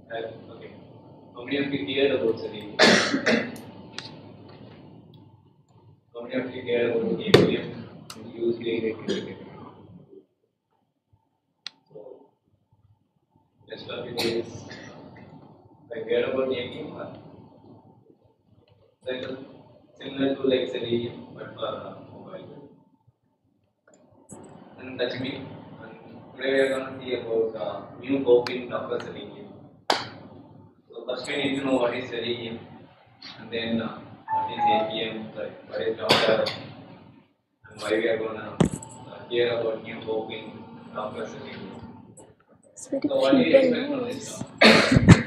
Okay. How many of you heard about selenium? How many of you heard about APM used in it? So, rest of you guys, like heard about APM? Like similar to like selenium, but for mobile. And that's me. And today we are going to see about new hope in Docker selenium. So first we need to know what is selenium, and then what is APM, like what is Docker, and why we are going to hear about new hope in Docker selenium. So what do you expect from this talk?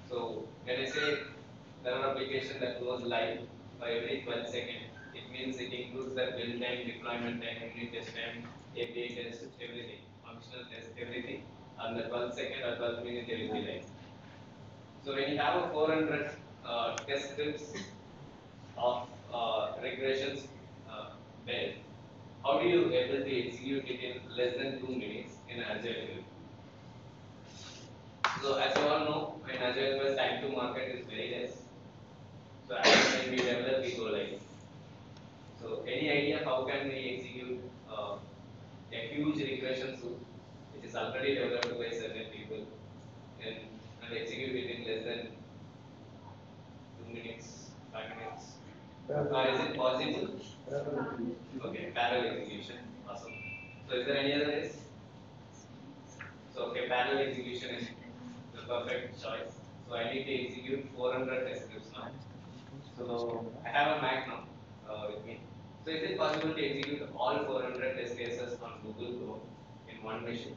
So when I say there are application that goes live by every 12 seconds, it means it includes the build time, deployment time, unit test time, API test, everything, functional test, everything, and the 12-second or 12-minute it will be live. So when you have a 400 test scripts of regressions built, how do you able to execute it in less than 2 minutes in Agile build? So as you all know, in Agile build, time to market is very less. So as when we develop, we go live. So any idea how can we execute a huge regression suite which is already developed by certain people and execute it in less than 2 minutes, 5 minutes? Is it possible? Okay, parallel execution. Awesome. So is there any other ways? So okay, parallel execution is the perfect choice. So I need to execute 400 test scripts now. So I have a Mac now with me. So is it possible to execute all 400 test cases on Google Chrome in one machine?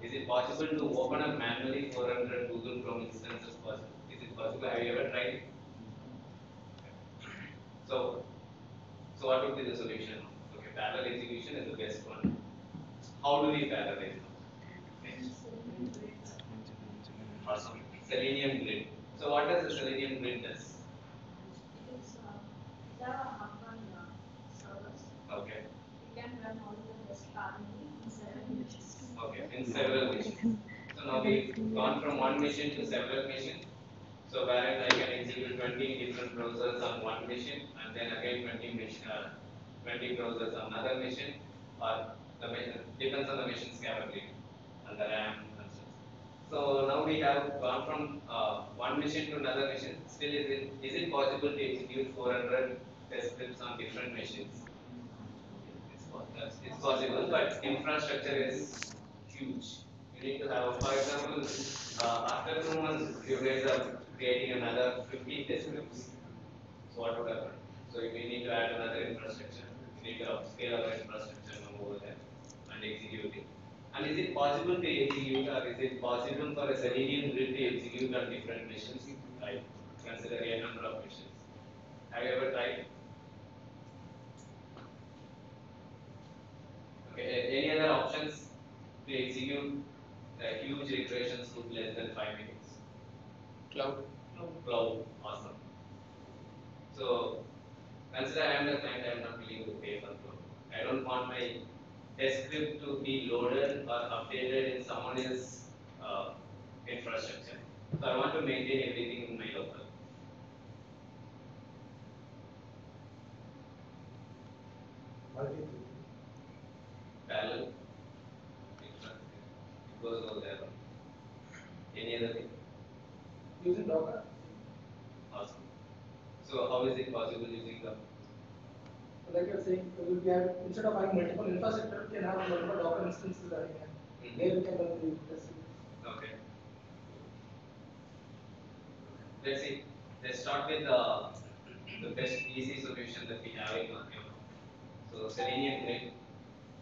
Is it possible to open up manually 400 Google Chrome instances possible? Is it possible? Have you ever tried it? So, so what would be the solution? Okay, parallel execution is the best one. How do we parallelize now? Next. Awesome. Selenium grid. So what does the Selenium grid does? Okay. Okay, in several machines. So now we've gone from one machine to several machines. So wherein I can execute 20 different browsers on one machine and then again 20 browsers on another machine, or the machine depends on the machine's capability and the RAM and such. So now we have gone from one machine to another machine. Still, is it possible to execute 400 test scripts on different machines? It's possible, but infrastructure is huge. You need to have, for example, after 2 months, you guys are creating another 50 test scripts. So what would happen? So we need to add another infrastructure. We need to upscale our infrastructure now over there and execute it. And is it possible to execute, or is it possible for a Selenium grid to execute on different machines? Right. Consider a number of machines. Have you ever tried? Okay. Any other options to execute a huge regressions with less than 5 minutes? Cloud. Cloud. Awesome. So consider I am the client, I am not willing to pay for cloud. I don't want my test script to be loaded or updated in someone else's uh, infrastructure. So I want to maintain everything in my local. Parallel. It goes over there. Any other thing? Using Docker. Awesome. So how is it possible using Docker? Like you're saying, we have instead of having multiple infrastructure, we can have multiple Docker instances running, and there we can run the test. Okay. Let's see. Let's start with the best easy solution that we have in Market. So Selenium grid.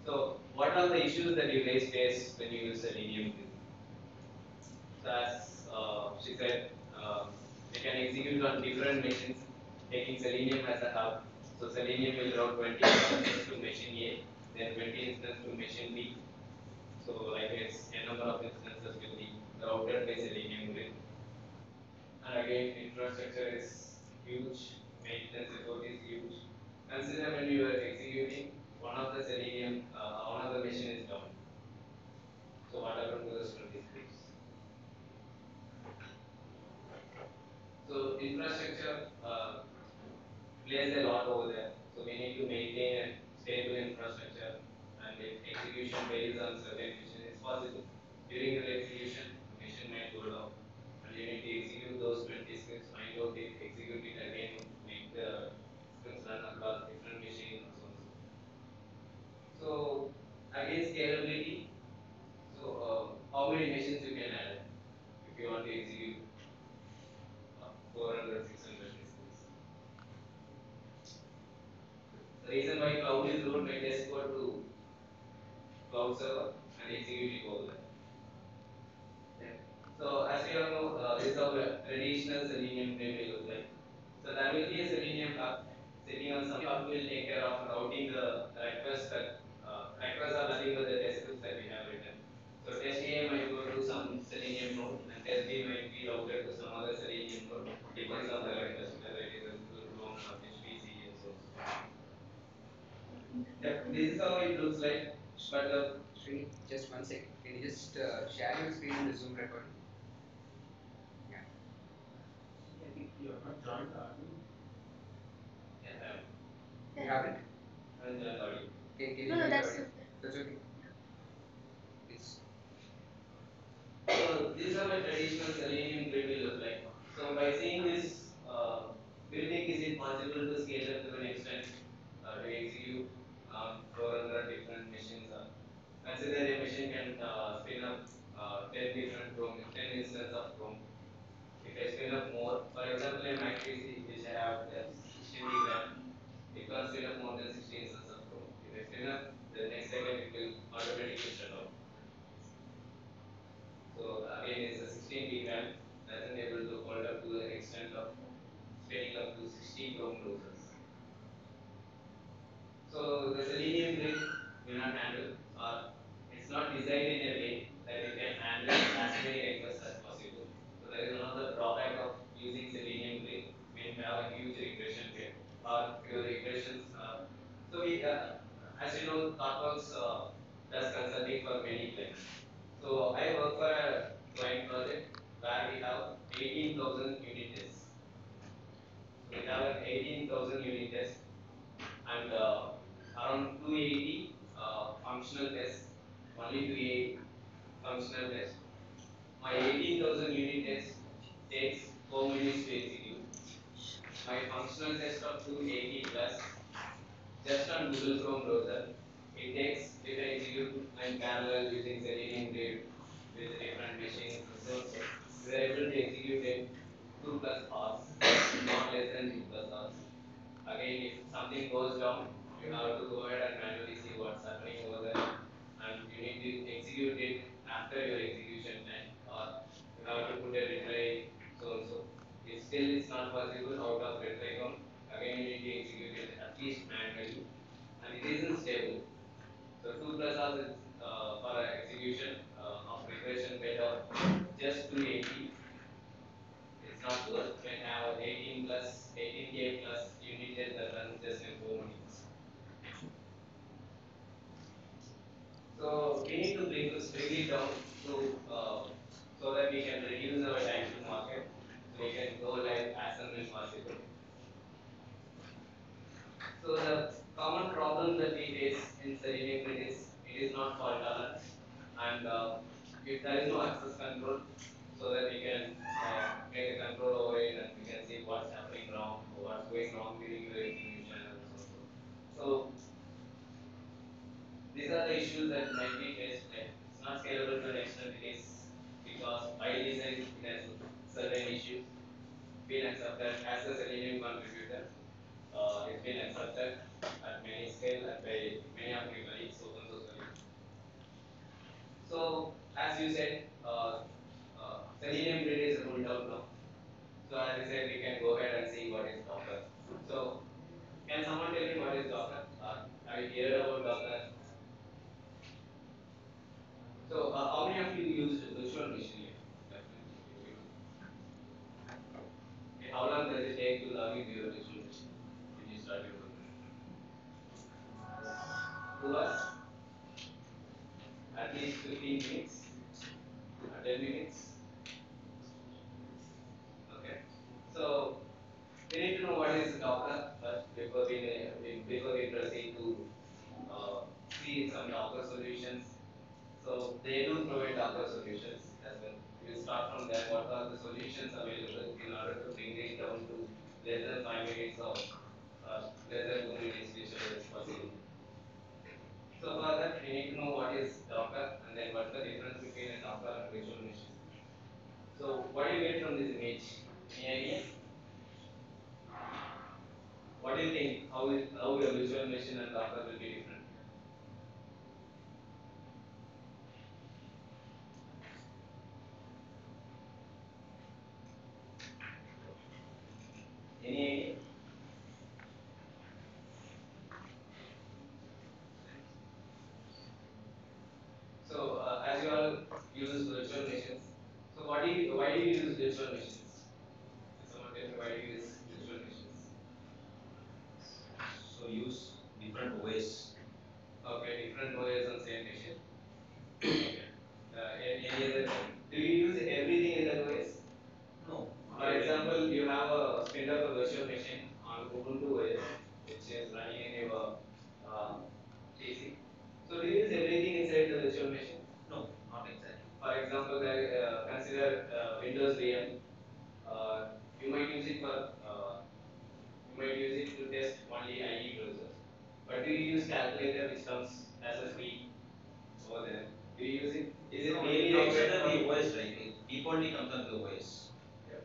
So what are the issues that you guys face when you use Selenium grid? So as she said, we can execute on different machines, taking Selenium as a hub. So Selenium will route 20 instances to machine A, then 20 instances to machine B. So like it's a number of instances will be routed by Selenium grid. And again, infrastructure is huge, maintenance effort is huge. Consider when you are executing, one of the Selenium, one of the machine is down. So what happened to the 20 scripts? So infrastructure plays a lot over there. So we need to maintain a stable infrastructure, and if execution fails on certain mission, it's possible. During the execution, the mission might go down, and you need to execute those 20 scripts, find out it, execute it again, make the scripts run across different machines, and so on. So again, scalability. So how many machines you can add if you want to execute 400, 600 scripts? The reason why cloud is route my test code to cloud server and execute it over there. Okay. So as we all know, this is how a traditional Selenium grid will look like. So there will be a Selenium hub sitting on some hub will take care of routing the requests that requests are nothing but the test scripts that we have written. So test A might go to some Selenium node and test B might be routed to some other Selenium node. Depends on the request, whether it is a Google Chrome or HPC and so on. Yep, this is how it looks like. But Srini, just one second. Can you just share your screen in the Zoom recording? Yeah. I think you have not joined the audio. Yeah, You haven't? I haven't joined the audio. Can you join the audio? That's okay. It's So these are my traditional Selenium grid will look like. So by seeing this, do you think is it possible to scale up to an extent to execute 400 different machines? have 18,000 unit tests. So we have an 18,000 unit test and around 280 functional tests, only 280 functional tests. My 18,000 unit test takes 4 minutes to execute. My functional test of 280 plus just on Google Chrome browser, it takes, if I execute in parallel using Selenium grid with different machines and so on, so we are able to execute in 2 plus hours, not less than 2 plus hours. Again, if something goes down, you have to go ahead and manually see what's happening over there, and you need to execute it after your execution time, or you have to put a retry so and so. If still it's not possible out of retry count, again you need to execute it at least manually, and it isn't stable. So 2 plus hours is for execution of regression rate of just 280. It's not good. You can have 18K plus unit test that runs just in 4 minutes. So we need to bring it down to so that we can reduce our time to market. So we can go live as and when possible. So the common problem that we face in Selenium grid is it is not fault tolerant, and if there is no access control, so that we can make a control over it and we can see what's happening wrong or what's going wrong during your execution and so on. So these are the issues that might be faced. Like it's not scalable to an extent it is because by design it has certain issues been accepted as a Selenium contributor. It's been accepted at many scale and by many of my colleagues, open source colleagues. So, as you said, Selenium grid is ruled out now. So, as I said, we can go ahead and see what is Docker. So, can someone tell me what is Docker? Have you heard about Docker? So, how many of you used virtual machine here? Definitely, you do. Okay, how long does it take to log into your virtual machine when you start your work? 2 hours? At least 15 minutes? 10 minutes? Okay. So we need to know what is Docker first before we proceed to uh, see some Docker solutions. So they do provide Docker solutions as well. We'll start from there. What are the solutions available in order to bring it down to less than 5 minutes or less than 2 minutes, whichever is possible. So for that, we need to know what is Docker and then what's the difference between a Docker and virtual machine. So what do you get from this image? Any idea? What do you think? How a virtual machine and Docker will be different? Any idea? So as you all use virtual machines, so why do you use virtual machines? Can someone tell me why do you use virtual machines? So use different OS. Okay, different OS on same machine. Okay. Any other? Do you use everything in that OS? No. For example, you have a spin up a virtual machine on Ubuntu OS, which is running in your PC. So do you use everything inside the virtual machine? No, not exactly. For example, consider Windows VM. Uh, you might use it for you might use it to test only IE browser. But do you use calculator which comes as a free over there? Do you use it? Is it No, really you required consider for? the OS, right? It defaultly comes under the OS. Yeah.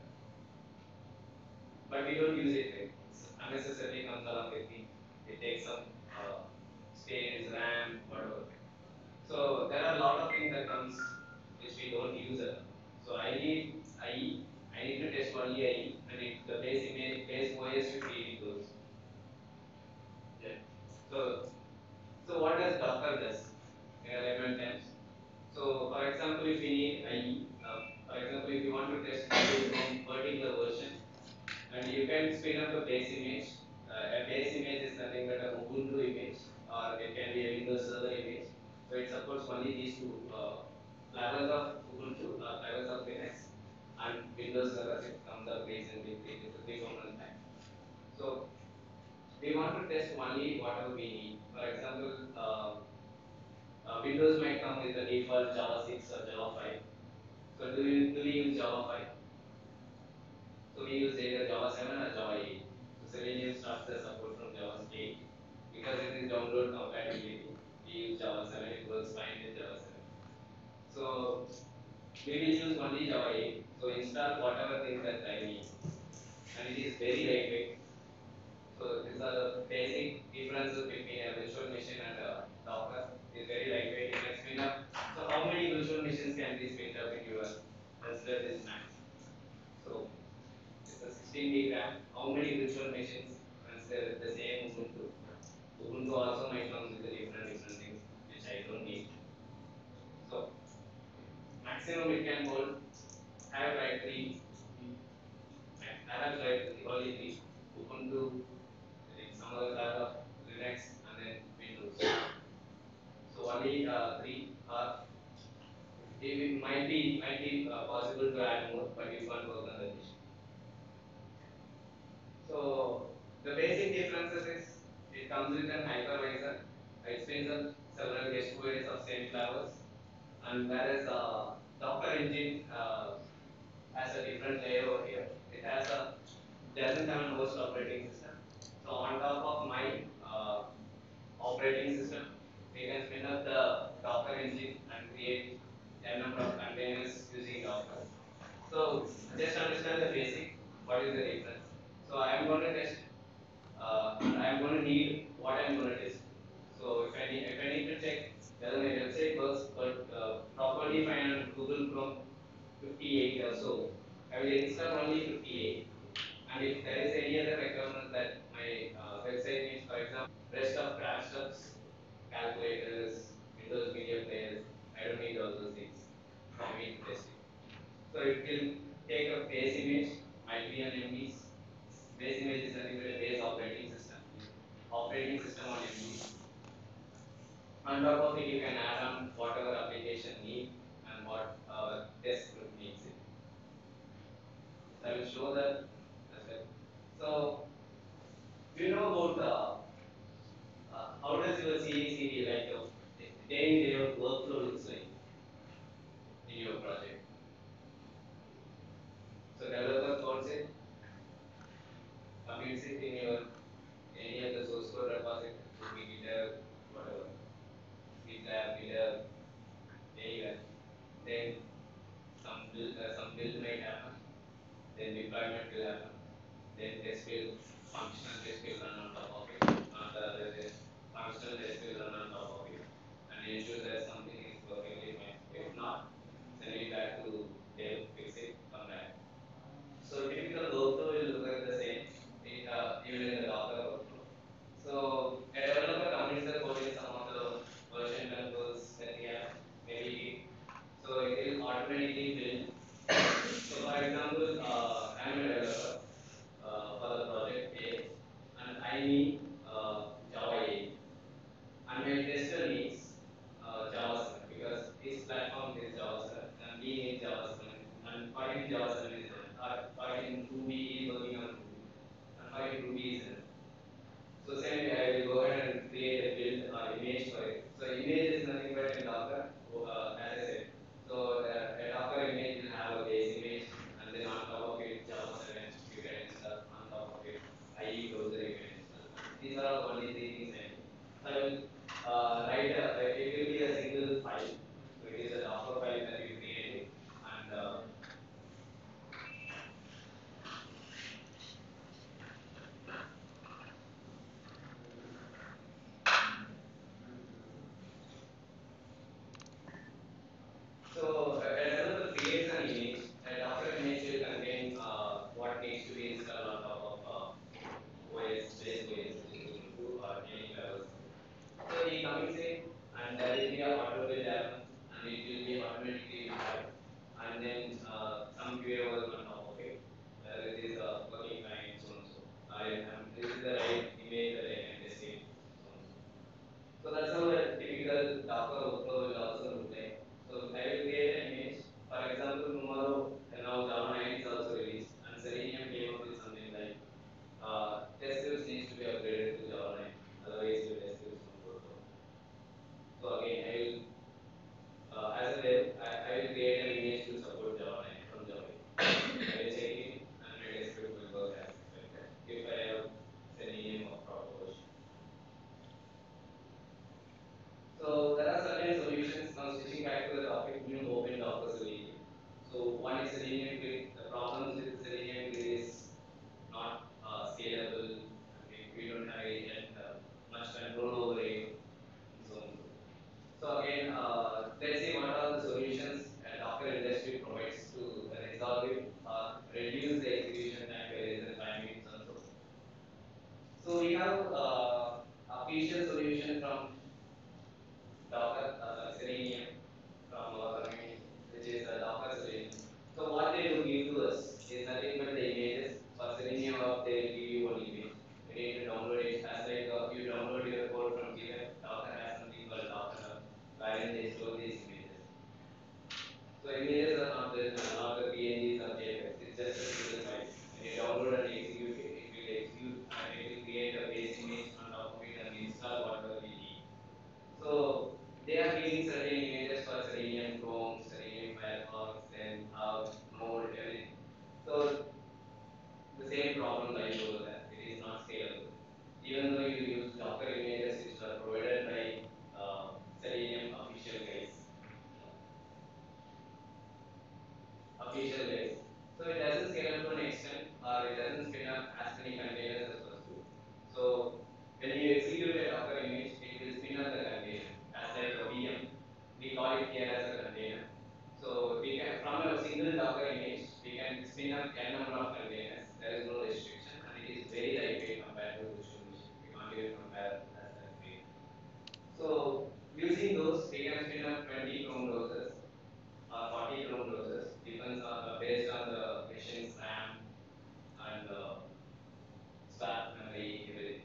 But we don't use it, right? It's unnecessarily comes along with me. It takes some space, RAM, whatever. So there are a lot of things that comes which we don't use at all. So I need IE, I need to test only IE, and the base image, base OS should be with those. Yeah. So what does Docker does in a layman terms? So for example, if we need IE, for example, if you want to test Google Chrome particular version, and you can spin up a base image. A base image is nothing but an Ubuntu image, or it can be a Windows Server image. So it supports only these two flavors of Ubuntu or flavors of Linux, and Windows servers, it comes up recently, 3 to 4 months back. So we want to test only whatever we need. For example, Windows might come with the default Java 6 or Java 5. So do we use Java 5? So we use either Java 7 or Java 8. So Selenium starts the support from Java 8 because it is download compatibility. We use Java 7. It works fine with Java 7. So we will use only Java 8. So install whatever things that I need, and it is very lightweight. So these are the basic differences between a virtual machine and a Docker. It's very lightweight. You can spin up. So how many virtual machines can be spinned up in your consider this max? So it's a 16 gig RAM. How many virtual machines consider the same Ubuntu? Ubuntu also might come with the different things which I don't need. So maximum it can hold. I have tried three. I have tried only three. Ubuntu, some other kind of Linux, and then Windows. So only three are. It might be possible to add more, but you can't work on that issue. So the basic differences is it comes with an hypervisor. It spins up several guest queries of same flavors, and whereas Docker engine has a different layer over here. It has a doesn't have an host operating system. So on top of my operating system, we can spin up the Docker engine and create a number of containers using Docker. So just understand the basic. What is the difference? So I am going to test, and I am going to need what I am going to test. So if I need to check whether my website works properly fine on Google Chrome 58 or so, I will install only 58. And if there is any other requirement that my website needs, for example, rest of crash stuffs, calculators, Windows Media Players, I don't need all those things for me to test it. So it will take a base image, might be an MVs. Base image is nothing but a base operating system. Operating system on MVs. On top of it, you can add on whatever application need and what our test group needs it. So I will show that as well. So do you know about how does your CI/CD like day in day out workflow looks like in your project? So developer codes it, commits it in your any of the source code repository, could be GitHub, whatever, GitLab, GitHub, anywhere. Then some build might happen. Then deployment will happen. Then test will functional test will run on top of it. The functional test will run on top of it, and ensure that something is perfectly fine. If not, send it back to dev, fix it, come back. So typical workflow will look like the same, even in the Docker workflow. So a developer commits the code in some of the version controls that we have, maybe Git. So it will automatically build. So for example, I am a developer for the project A, and I need Java 8, and my tester needs Java 7 because his platform is Java 7, and we need Java 7, and for him Java 7 is enough. Or for him Ruby, he is working on Ruby, and for him Ruby is enough. So same way, I will go ahead and create a build or image for it. So image is nothing but in Docker, as I said. So a Docker image will have a base image, and then on top of it, Java 7 you can install. On top of it, IE browser you can install. These are all only three things I need. So I will it will be a single file. So it is a Docker file that we created, and reduce the execution time by less than 5 minutes also. So we have official solution from Docker, Selenium from our community, which is a Docker solution. So what they do give to us is nothing but the images. For Selenium app, they will give you one image. You need to download it as like you download your code from GitHub. Docker has something called Docker Hub, wherein they store these images. So images are not the PNGs or JPEGs. It's just a single file. When you download and execute it, it will execute and it will create a base image on top of it and install whatever we need. So they are giving certain images for Selenium Chrome, Selenium Firefox, then Node, everything. So the same problem lies over there. It is not scalable. Even though you use Docker images which are provided by Selenium official guys. So it doesn't scale up to an extent, or it doesn't spin up as many containers as first do. So when you execute a Docker image, it will spin up the container as like a VM. We call it here as a container. So we can from a single Docker image, we can spin up n number of containers. There is no restriction, and it is very lightweight compared to virtual machine. We can't even compare as that way. So using those, we can spin up 20 Chrome browsers or 40 Chrome browsers, depends on based on the machine's RAM and swap memory, everything.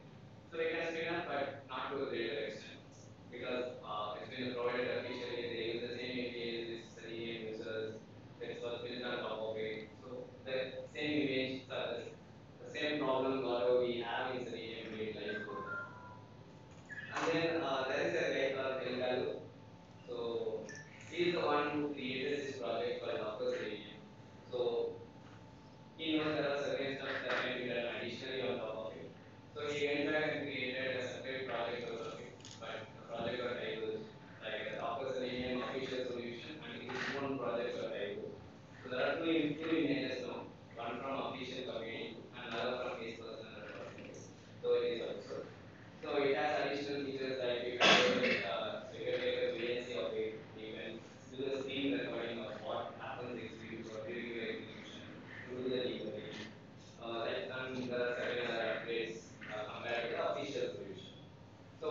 So we can spin up, but not to a greater extent because it's been provided officially. They use the same APIs which Selenium users. It was built on top of it. So the same image, the same problem whatever we have in Selenium, it lies over there. And then there is a guy called Elgalu. So he is the one who created this project called Docker Selenium. So he knows there are certain stuff that can be done additionally on top of it. So he went back and created a separate project out of it, but the project got diverged. Like a Docker Selenium official solution and his own project got diverged. So there are two images now, one from official community and another from his personal repository. So it is outsourced. So it has additional features like you can take a VNC of it, you can do a screen recording of what happens execute or during your execution to do the debugging. And there are certain other upgrades compared to the official solution. So,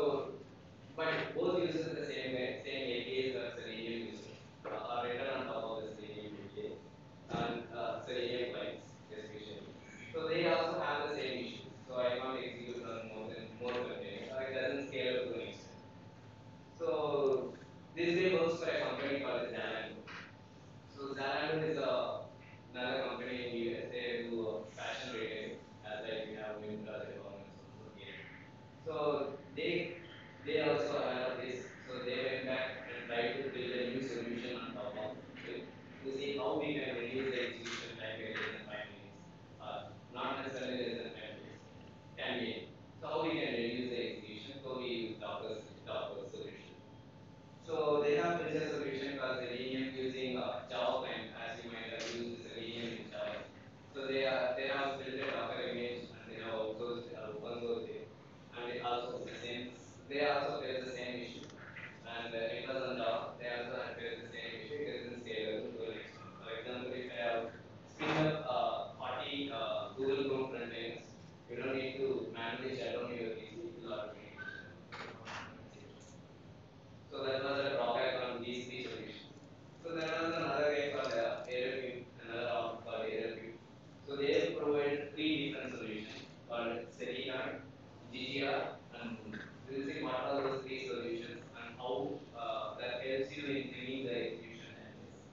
but both uses the same APIs that Selenium uses are written on top of the Selenium API and Selenium clients especially. So they also have the same issue. So I can't execute on more containers, or it doesn't scale up to an extent. So this guy works for a company called Zalando. So Zalando is another company in US. They do fashion retailing, as like we have Myntra, Zephyr, also here. So they also aware of this. So they went back and tried to build a new solution on top of it to see how we can reduce the execution time by less than 5 minutes, not necessarily less than 5 minutes, can be any. So how we can reduce the execution? So we use Docker solution. So they have built a solution called Selenium using Java client, as you might have used Selenium in Java. So they have built a Docker image and they have outsourced open sourced it, and it also the same. They also face the same issue, and it was on Java. They also had faced the same issue. It isn't scalable to an extent. For example, if I have spin up 40 Google Chrome containers, you don't need to manually shut down your PC. It will automatically shut down. So that was a drawback on these three solutions. So there was another guy called AirView, another arm called AirView. So they provided three different solutions called Selenoid, GGR, and Moon. We will see what are those three solutions and how that helps you in trimming the execution timelines.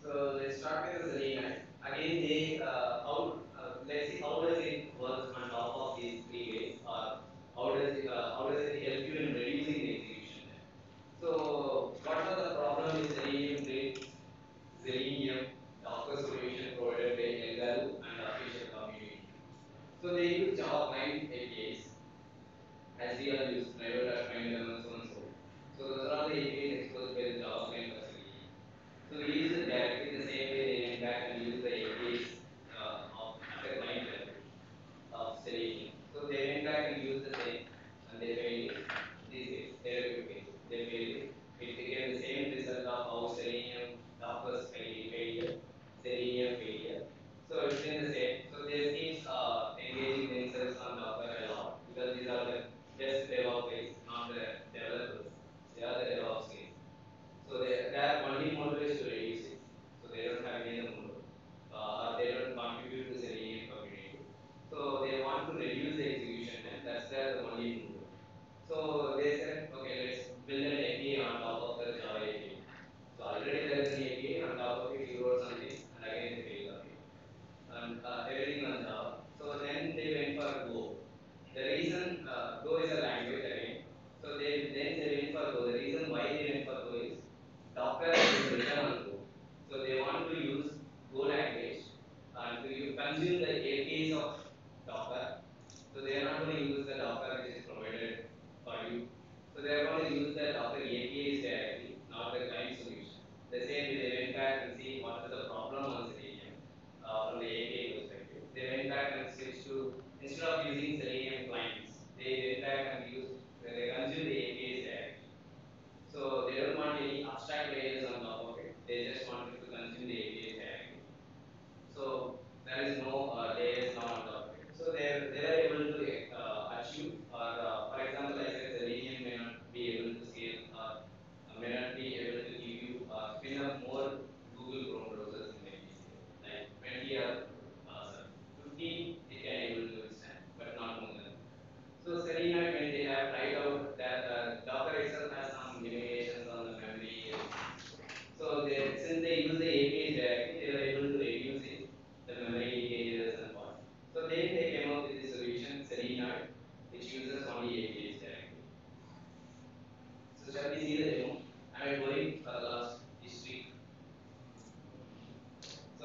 So let's start with the Selenoid. Again, they let's see how does it work on top of these three guys, or how does it help you in reducing the execution time. So what was the problem with Selenium Docker solution provided by Elgaru and the official community? So they use Java client APIs as we all use driver.find and so and so. So those are all the APIs exposed by the Java client for Selenium. So we use it directly the same way they went back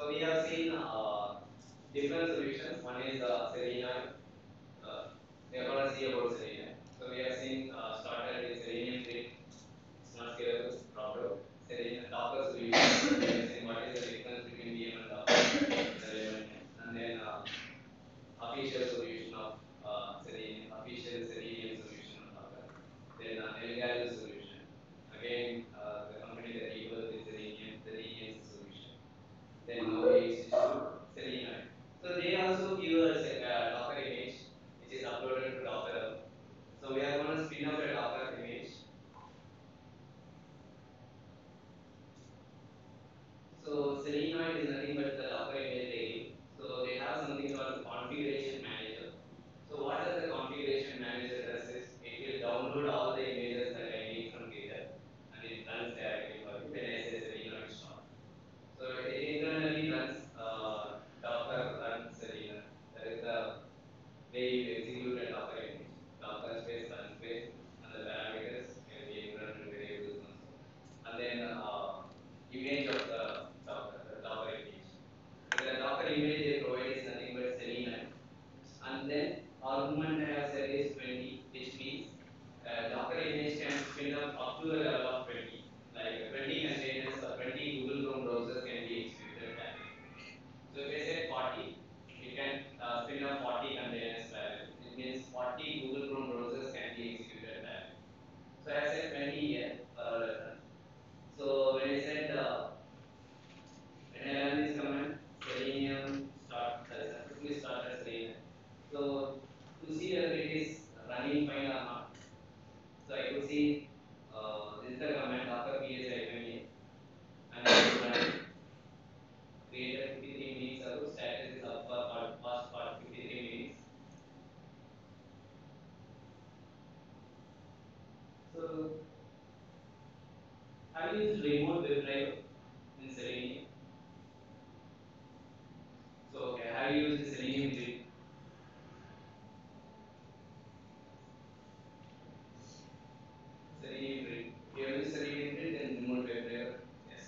So we have seen different solutions. One is selenium. We are going to see about selenium. So we have seen started with selenium grid. It's not scalable, dropped out. Selenium Docker solution. We have seen what is the difference between VM and Docker, the relevant, and then official solution of Selenium, official Selenium solution of Docker. Then Elgato solution. Again, the company that equal with Selenium solution. Then now we switch to Selenium. So they also give us a Docker image which is uploaded to Docker. So we are going to spin up a Docker image. So Selenium is nothing but the Docker image they give. So they have something called the configuration manager. So what does the configuration manager does is it will download all the images that I need from GitHub and it runs directly for you when I say Selenium install. So it internally runs Docker run Selenium. That is the way you execute a Docker image. Docker space run space and the parameters can be environment variables and so. And then image of the Docker image. So the Docker image they provide is nothing but Selenium. And then argument I have said is 20, which means Docker image can spin up to a level of 20. Like 20 containers or 20 Google Chrome browsers can be executed that way. So if I said 40, it can spin up 40 containers parallel. It means 40 Google Chrome browsers can be executed that way. So I said 20 here for our reference. So when I said when I run this command, Selenium start successfully started Selenium. So to see whether it is running fine or not, so I could see this is the command docker ps-a and I will run it. Created 53 minutes ago, status is up for past 53 minutes. So have you used remote WebDriver in Selenium? So okay, have you used the Selenium grid? Selenium grid. If you have used Selenium grid, then remote WebDriver, yes.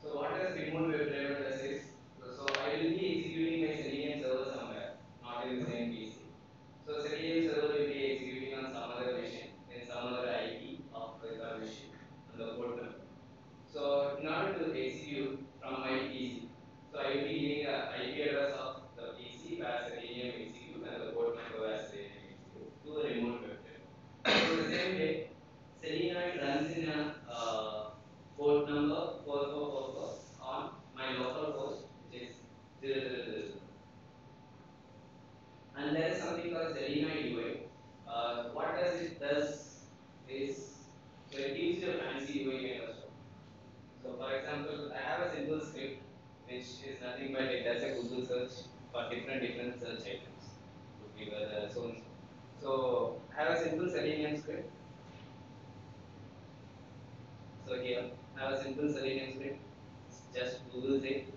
So what does remote WebDriver does is, so I will be executing my Selenium server somewhere, not in the same PC. So Selenium server will be executing on some other machine, in some other IP of the machine, and the port number. So in order to execute from my PC, so I will be giving a IP address of the PC where Selenium execute and the port number where Selenium execute to a remote WebDriver. So the same way, Selenium runs in a port number 4444 on my local host, which is 0000. And there is something called Selenium UI. What does it does is, so it gives you a fancy UI kind of stuff. So for example, I have a simple script which is nothing but it does a Google search for different search items. Could be whether so and so. So I have a simple Selenium script. So here I have a simple Selenium script. Just Google's it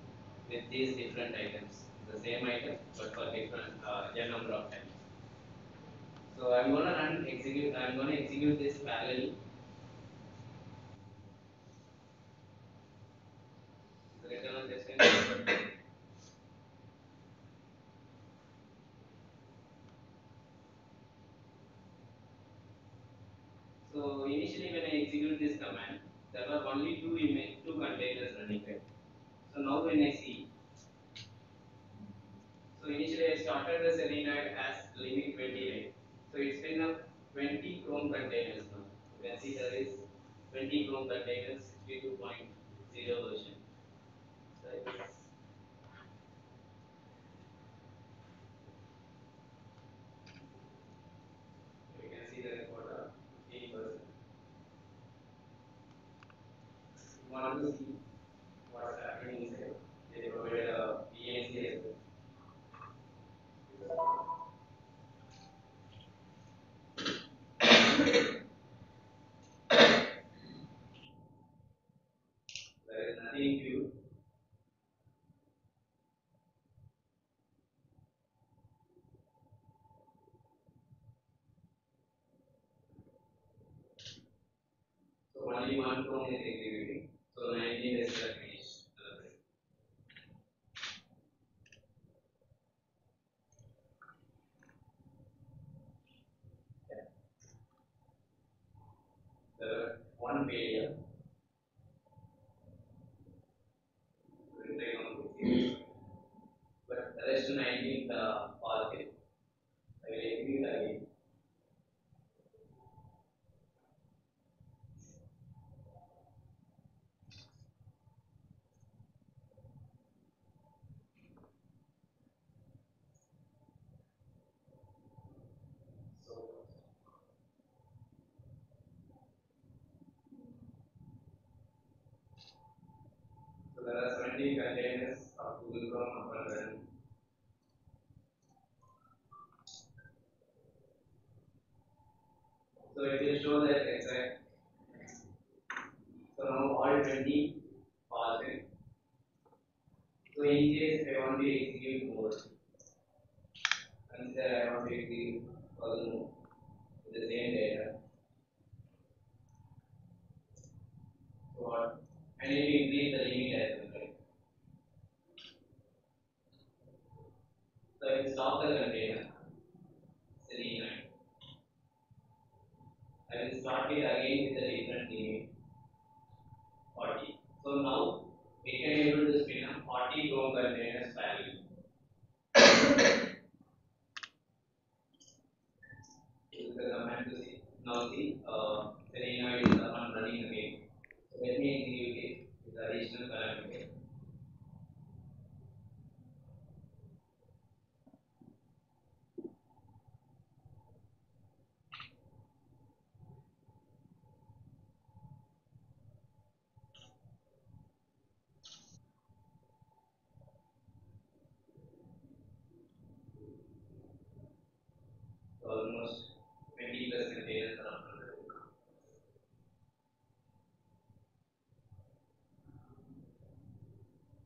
with these different items. The same item but for different n number of times. So I'm gonna execute. I'm gonna execute this parallelly. The return on testing. So initially when I execute this command, there were only two containers running there. So now when I see, so initially I started the Selenium as limit 20, right? So it's been up 20 Chrome containers now. You can see there is 20 Chrome containers, 62.0 version. So you can see the record 15%. You want to see what's happening inside? They provided a PNC as well. There is nothing new. So only one Chrome is executing. So 19 days are finished. 20 containers of Google Chrome up and running. So it will show that exact. So now all 20 passed in. So in case I want to execute more, consider I want to execute further more with the same data. So what? I need to increase the limit as well, right? So I will stop the container. Selena. I will start it again with a different limit, 40. So now we can able to spin up 40 Chrome containers parallel. Use the command to see. Now see, Selena is up and running again. So let me execute it with the additional parameter. So almost 20 plus containers are up and running.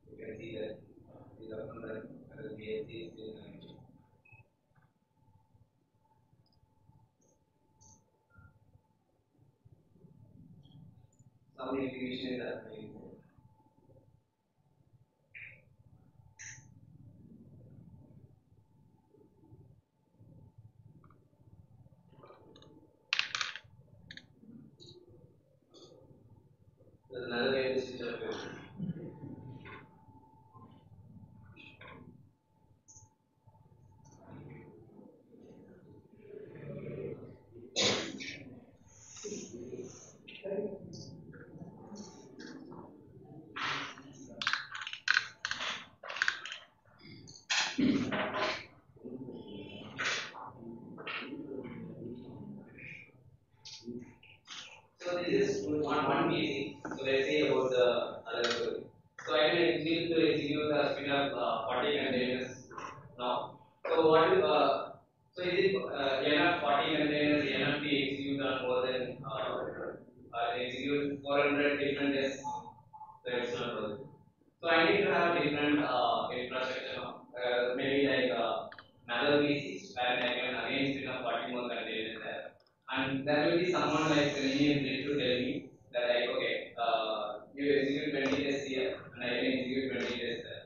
You can see that it is up and running and the VLC is still connected. Some execution is happening. There's another way to switch off it. So this is one PC. So let's say about the other story. So I can need to execute the spin up 40 containers now. So what so is it enough 40 containers enough to execute on more than execute 400 different tests? So it's not possible. So I need to have different infrastructure now. Maybe like another PCs where I can again spin up 40 more containers there. And there will be someone like Selenium need to tell me that like okay, you execute 20 tests here and I can execute 20 tests there.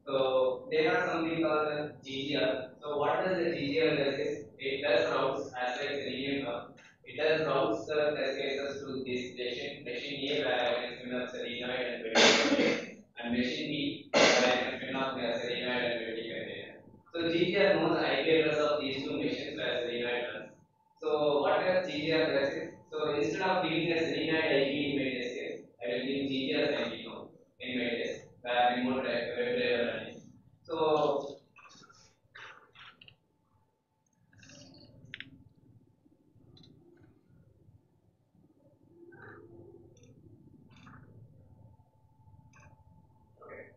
So they have something called GGR. So what does the GGR does is it does routes as like Selenium does. It does routes the test cases to this machine A where I can spin up Selenoid and 20 containers, and machine B where I can spin up Selenoid and 20 containers. So GGR knows the IP address of these two machines where Selenoid runs. So what does GGR does is so instead of giving a Selenoid IP in my test case, I will give GGR's IP now in my test where remote web driver running. So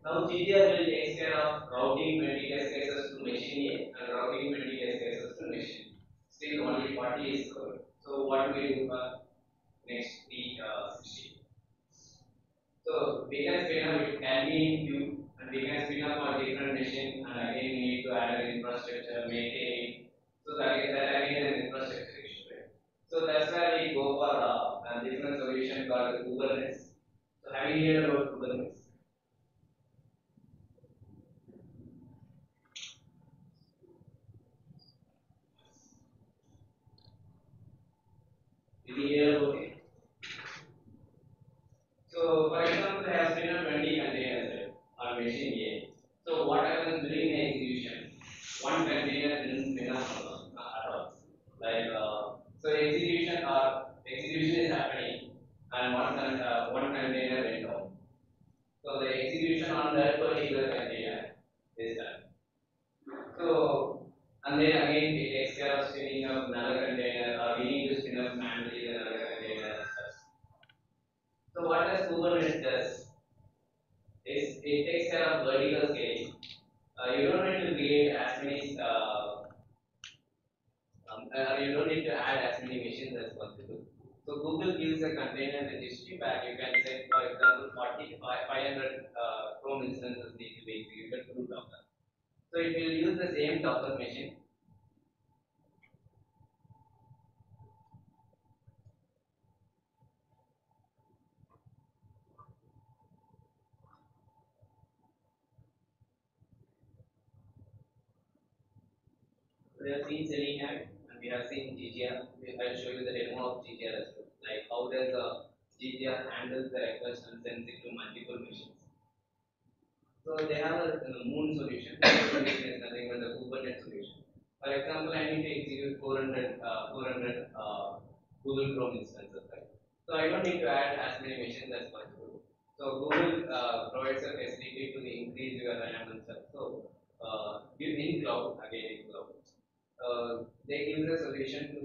now GTR will take care of routing 20 test cases to machine A and routing 20 test cases to machine. Still only 40 is covered. So what do we do for next 60? So we can spin up, it can be in queue and we can spin up a different machine and again we need to add an infrastructure, maintain it. So that again an infrastructure issue. Right? So that's where we go for a different solution called Kubernetes. So have you heard about Kubernetes? Did you hear about it? So, for example, I have spin up 20 containers right, on machine A. So, what happens during the execution? One container didn't spin up at all. Like, so execution is happening, and one container went down. So, the execution on that particular container is done. So, and then again it takes care of spinning up you don't need to add as many machines as possible. So Google gives a container registry where you can say, for example, 500 Chrome instances need to be executed through Docker. So it will use the same Docker machine. We have seen Selenium and we have seen GGR. I'll show you the demo of GGR as well. Like how does GGR handles the request and sends it to multiple machines. So they have a Moon solution. Moon solution is nothing but the Kubernetes solution. For example, I need to execute 400 Google Chrome instances, right? So I don't need to add as many machines as possible. So Google provides a facility to increase your RAM and stuff. So in cloud, again in cloud, they give the solution to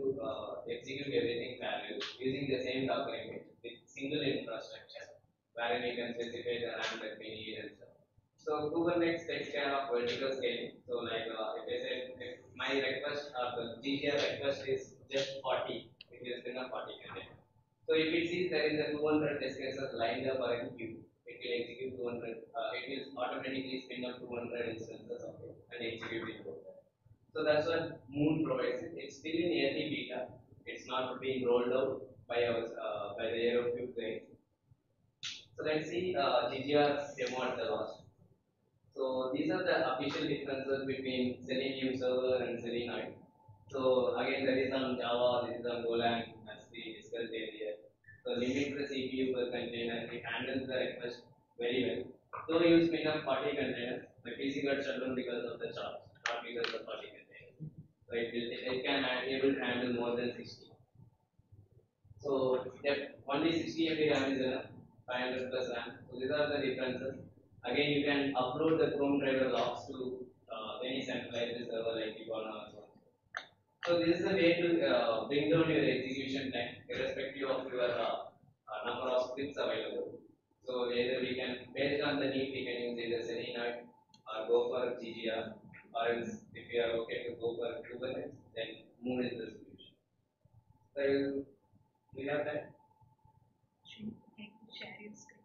execute everything parallel using the same Docker image with single infrastructure, wherein you can specify the RAM that we need and stuff. So Kubernetes takes care of vertical scaling. So like if I said if my request or the GTR request is just 40, it will spin up 40 container. So if it sees there is a 200 test cases lined up or in queue, it will execute 200. It will automatically spin up 200 instances of it and execute it. So that's what Moon provides. It's still in early beta. It's not being rolled out by our by the Aerocube guys. So let's see GGR demo at the last. So these are the official differences between Selenium server and Selenium. So again, that is on Java, this is on Golang, as we discussed earlier. So limit the CPU per container, it handles the request very well. So you spin up 40 containers, the PC got shut down because of the charge, not because of 40 containers. So it can able to handle more than 60. So only 60 MB RAM is enough, 500 plus RAM. So these are the differences. Again, you can upload the Chrome driver logs to any centralized server like Kibana or so on. So this is a way to bring down your execution time, irrespective of your number of scripts available. So either we can, based on the need, we can use either Selenium or go for GGR, or else if we are okay to go for Kubernetes, then Moon is the solution. So we have that. Share your screen.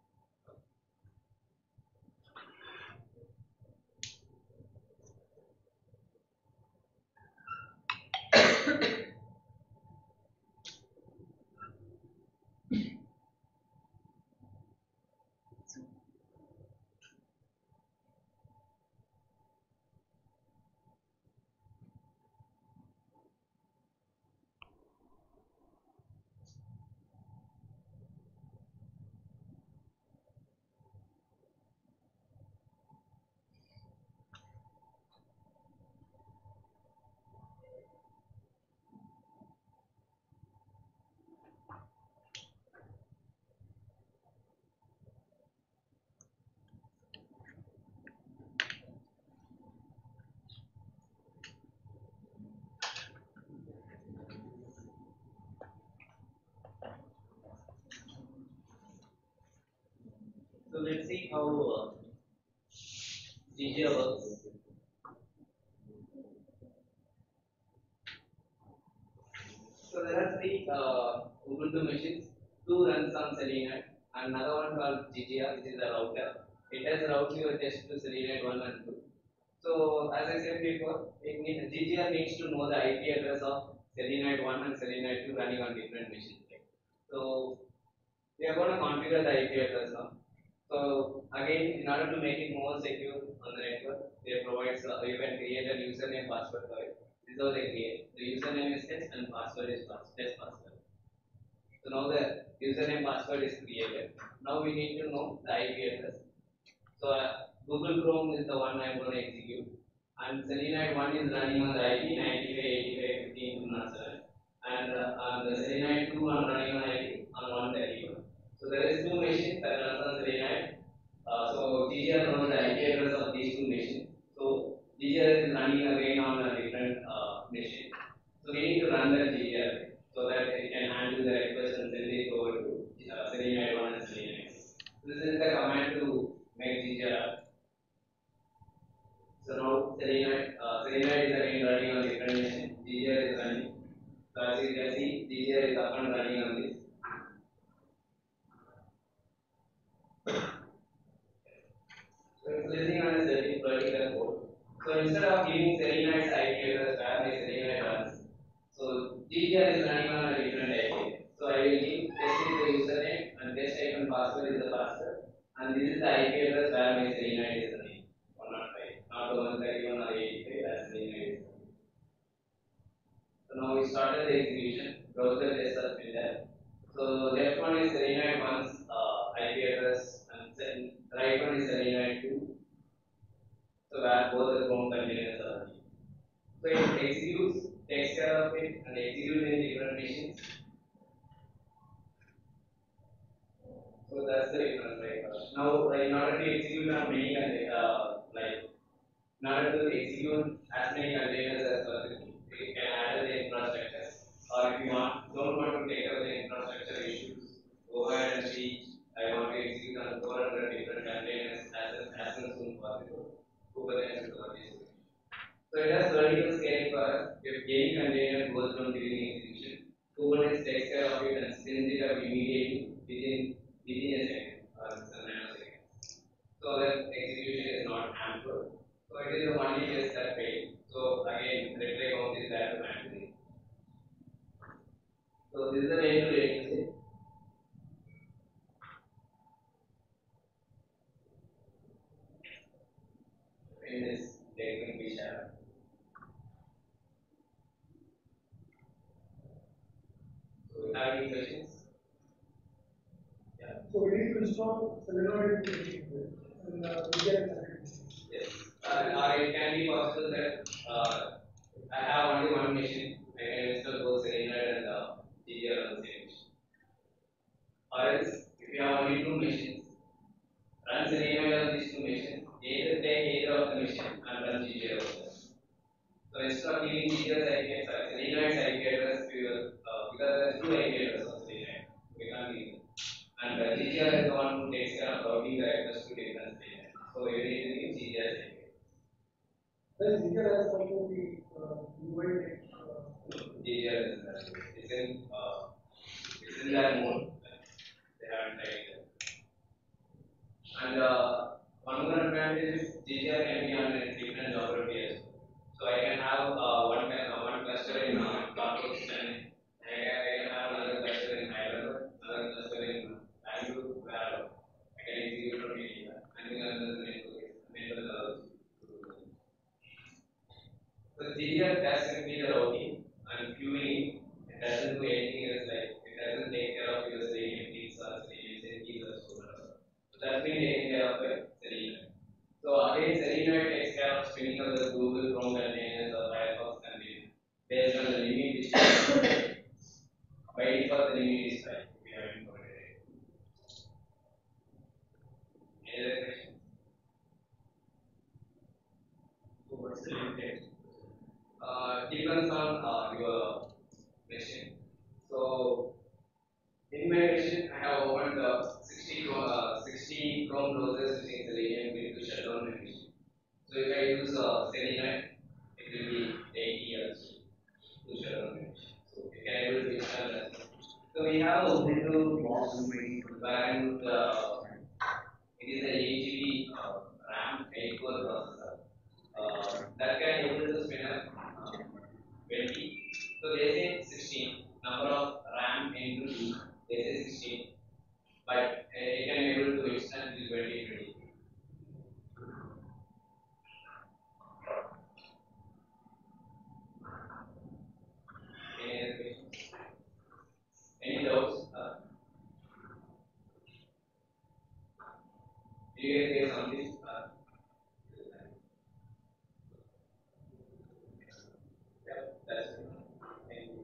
So let's see how GGR works. So there are three Ubuntu machines. Two runs on Selenium, and another one called GGR, which is a router. It has routes your test to Selenium 1 and 2. So as I said before, GGR needs to know the IP address of Selenium 1 and Selenium 2 running on different machines. So we are going to configure the IP address now. So again, in order to make it more secure on the network, they provide you can create a username password for it. This is how they create. The username is test and password is test password. So now the username password is created. Now we need to know the IP address. So Google Chrome is the one I am going to execute, and Selenium 1 is running on the IP 95.85.15.7, and the Selenium 2 are running on IP on 131. So there is two machines that runs on Selenium. So GGR knows the IP address of these two machines. So GGR is running again on a different machine. So we need to run the GGR so that it can handle the request and send it over to Selenium 1 and Selenium. So this is the command to make GGR. So now Selenium is again running on different machine. GGR is running. So as you can see, GGR is up and running on this. So it's listening on a certain particular code. So instead of giving Selenites IP address where my Selenite runs, so GGR is running on a different IP. So I will give test is the username and test icon password is the password, and this is the IP address where my Selenite is running. 105, not the 131 or 85 as Selenite is running. So now we started the execution. Browser test has been there. So left one is Selenite 1's IP address, and then right one is Selenite 2. So where both the Chrome containers are running. So it executes, takes care of it, and executes in different machines. So that's the difference, right? Now, in order to execute on many in order to execute as many containers as possible, you can add the infrastructure. Or if you don't want to take up the infrastructure issues, go ahead and see. I want to execute on 400 different containers as soon as possible. Kubernetes will cover this. So it has vertical scaling for us. If any container goes down during execution, Kubernetes takes care of it and spins it up immediately within a second or some nanosecond. So that execution is not hampered. So it is the only test that failed. So again, retry count is there to handle it. So this is the way to reduce it. In this, there can be shared. So we have any questions? Yeah. So we need to install Selenoid and we get Yes. Or it can be possible that I have only one machine. I can install both Selenoid and GGR on the same machine. Or else, if you have only two machines, run Selenoid on these two machines. Either take either of the machine and run GGR on them. So instead of giving GGR's IP, Selenoid's IP address to your, because there are two IP addresses on Selenoid, we can't give them. And GGR is the one who takes care of routing the address to different Selenoid. So you need to give GGR's IP. Then GGR has also the UI GGR is it's in that mode. They haven't tried it. And one more advantage is GGR can be on a different geography as well. So I can have one cluster in Colombo, and I can have another cluster in Hyderabad, another cluster in Bangalore, wherever. I can execute from anywhere. I think another network allows you. So GGR does simply the routing and queuing. It doesn't do anything else, like it doesn't take care of your Selenium keys or Selenium keys or so on. So that's been taken care of by Selenium. So again, Selenium takes care of spinning up the Google Chrome containers or Firefox containers based on the limit which by default the limit is 5 if you haven't provided it. Any other questions? So what's the limit? Depends on your machine. So in my machine, I have opened 60 Chrome browsers using Selenium to shut down my machine. So if I use Selenium, it will be 80 years to shut down my machine. So you can able to install that. So we have a Ubuntu box wherein it is a 8 GB RAM 8-core processor that can able to spin up 20. So they say 16 number of RAM into 2. They say 16, but it can able to extend till 2020. Any other questions? Any doubts? Do you guys get something? Yeah, that's it. Thank you.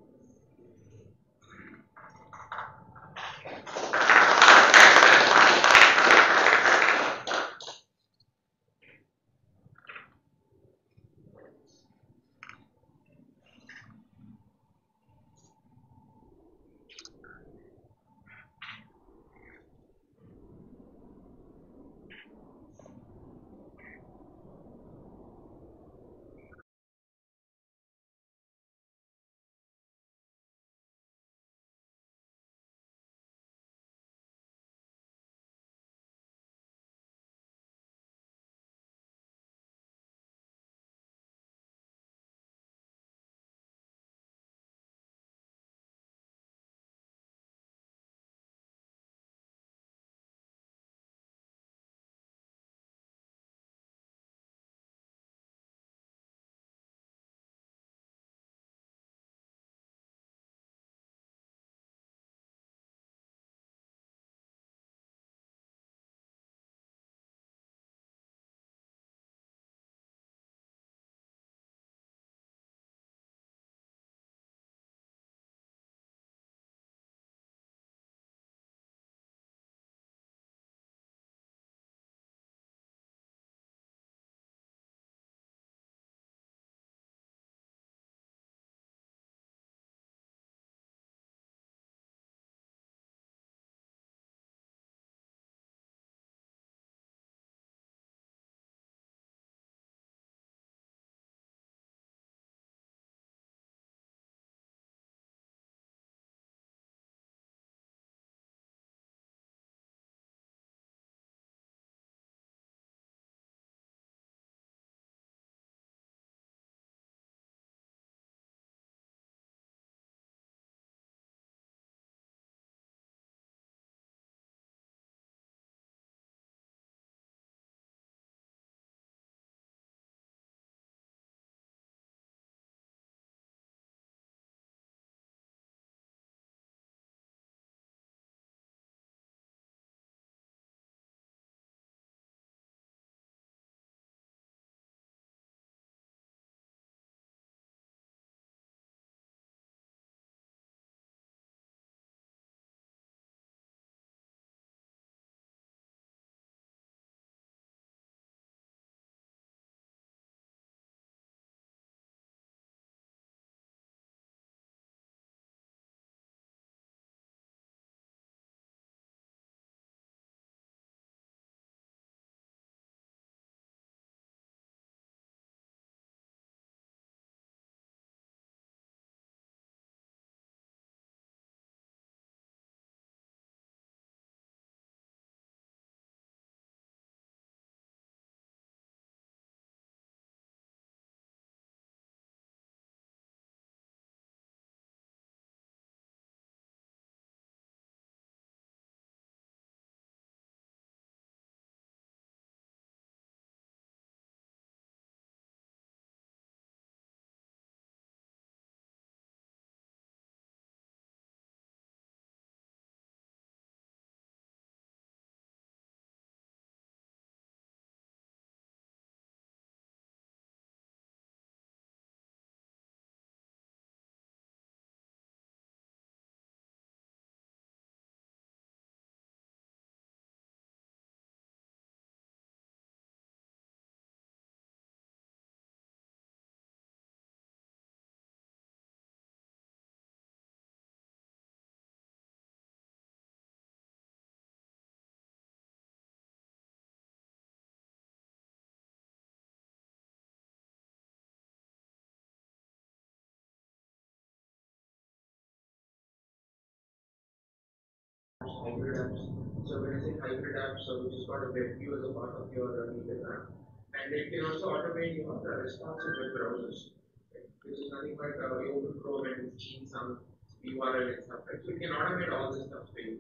hybrid apps. So when I say hybrid apps, which has got a web view as a part of your native app, and it can also automate your responsive web browsers, right? Which is nothing but you open Chrome and it's seen some URL and stuff, right? So it can automate all this stuff for you.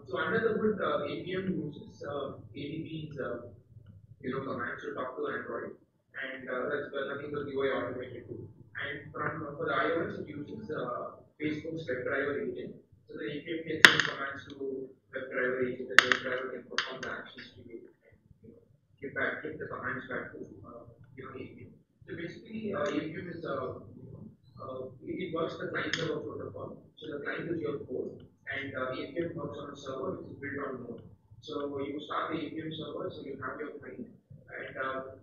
So under the hood, APM uses ADB's commands to talk to Android, and that's nothing but UI automated too. And from for the iOS, it uses Facebook's WebDriver agent. So the APM can send commands to WebDriver agent, and WebDriver can perform the actions to you, and give the commands back to APM. So basically, APM is it works the client server protocol. So the client is your code, and APM works on a server which is built on Node. So you start the APM server, so you have your client, and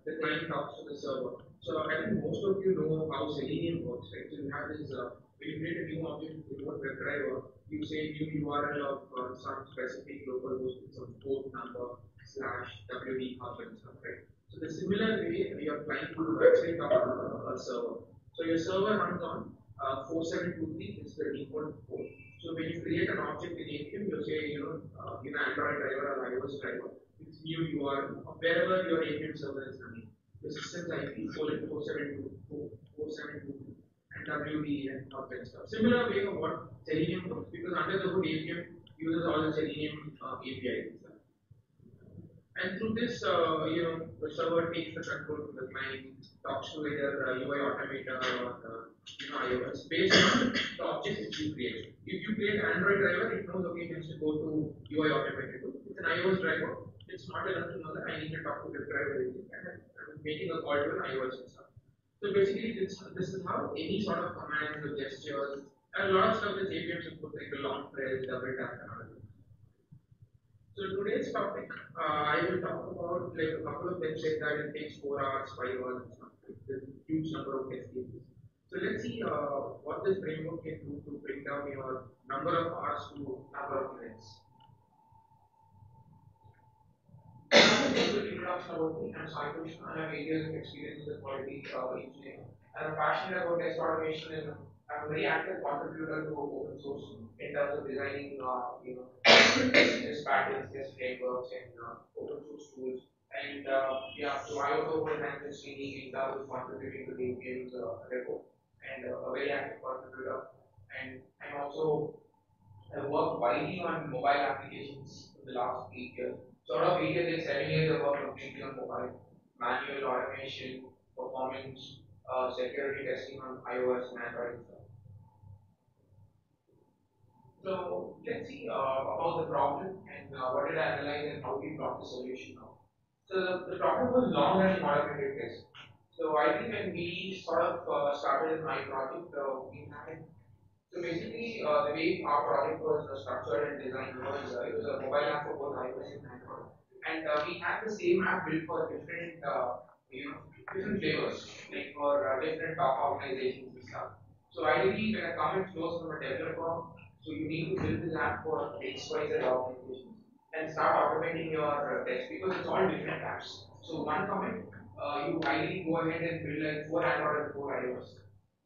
the client talks to the server. So I think most of you know how Selenium works, right? So you have this when you create a new object with your WebDriver, you say new URL of some specific local host with some port number slash WD hub and stuff, right? So the similar way your client will actually talk to a server. So your server runs on 4723 is the default port. So when you create an object in APM, you say, in Android driver or iOS driver, it's new URL of wherever your APM server is running. The system's IP is 4722 and WD and hub and stuff. Similar way of what Selenium works, because under the hood APM uses all the Selenium APIs. And through this, the server takes the control from the client, talks to either UI automator or iOS based on the object which you create. If you create an Android driver, it knows okay, it needs to go to UI automator. If it's an iOS driver, it's not enough to know that I need to talk to the driver agent and I'm making a call to an iOS system. So basically, this is how any sort of commands or gestures and a lot of stuff that APMs input like a long press, double tap, and all. So today's topic, I will talk about like a couple of them said that it takes 4 hours, 5 hours, and stuff. There's a huge number of test cases. So let's see what this framework can do to bring down your number of hours to number of minutes. A quick introduction about me. I'm Sai Krishna. I have 8 years of experience as a quality engineer. I'm passionate about test automation and I'm a very active contributor to open source in terms of designing, test patterns, test frameworks, and open source tools. And yeah, so I also hold hands with Srini in terms of contributing to the APM's repo and a very active contributor. And I'm also I worked widely on mobile applications for the last 8 years. So out of 8 years, like 7 years, I worked completely on mobile, manual automation, performance, security testing on iOS and Android and stuff. So let's see about the problem and what did I analyze and how we brought the solution now. So the problem was long running automated tests. So I think when we sort of started my project, we had so basically, the way our project was structured and designed was it was a mobile app for both iOS and Android, and we had the same app built for different different flavors, like for different top organizations and stuff. So ideally, when a commit flows from a developer, so you need to build this app for XYZ organizations and start automating your tests because it's all different apps. So one commit, you ideally go ahead and build like 4 Android and 4 iOS.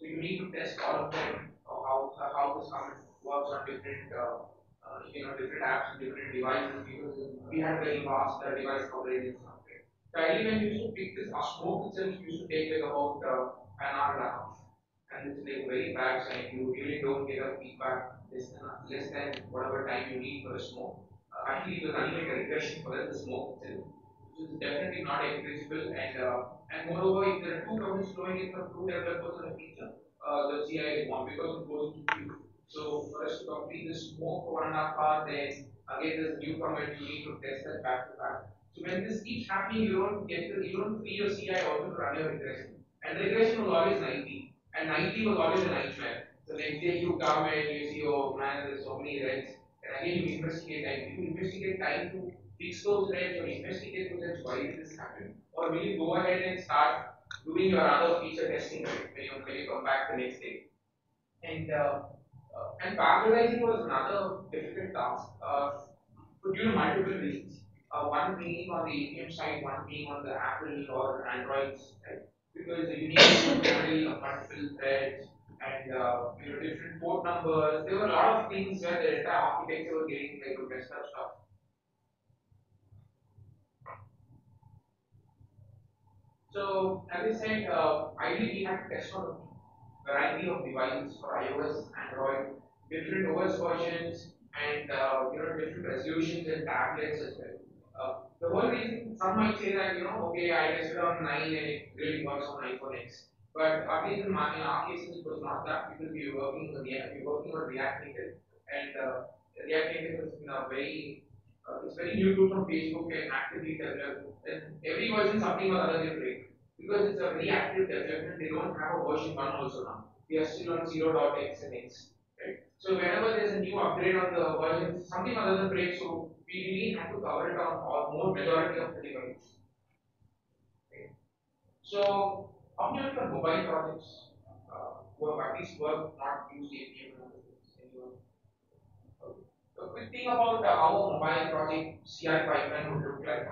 So you need to test all of them, how this comment works on different different apps and different devices because we had very vast device coverage and stuff. Right? So ideally, when you used to pick this, our smoke itself used to take like about an hour and a half, and it's like a very bad sign. You really don't get a feedback less than whatever time you need for the smoke. Actually, it was running like a regression for the smoke itself, which is definitely not encourageable. And moreover, if there are two comments flowing in from two developers on a feature, the CI is one because it goes to queue. So for us to complete this smoke for 1.5 hours, then again there's a new commit. You need to test that back to back. So when this keeps happening, you don't free your CI also to run your regression. And regression was always 90, and 90 was always a nightmare. So next day you come and you see, oh man, there's so many reds, and again you investigate. And you investigate time to fix those reds or investigate those reds. Why did this happen? Or will you go ahead and start doing your other feature testing when you come back the next day? And parallelizing was another difficult task due to multiple reasons. One being on the APM side, one being on the Apple or Android side, because you need to handle multiple threads, and different port numbers. There were a lot of things where the entire architecture was getting like messed up stuff. So as I said, ideally we had to test on a variety of devices for iOS, Android, different OS versions, and different resolutions and tablets as well. The whole reason some might say that okay, I tested on 9 and it really works on iPhone X, but at least in our cases it was not that because we were working on React Native, and React Native has been a very it's very new tool from Facebook and actively developed. And every version something or other they break because it's a very active development. They don't have a version one also now. We are still on 0.x and x. Right? So whenever there's a new upgrade on the version, something or other breaks. So we really have to cover it on all more majority of the devices. Right? So how many of your mobile projects who have at least worked not used APM and other things? Anyone? A quick thing about how a mobile project CI pipeline would look like.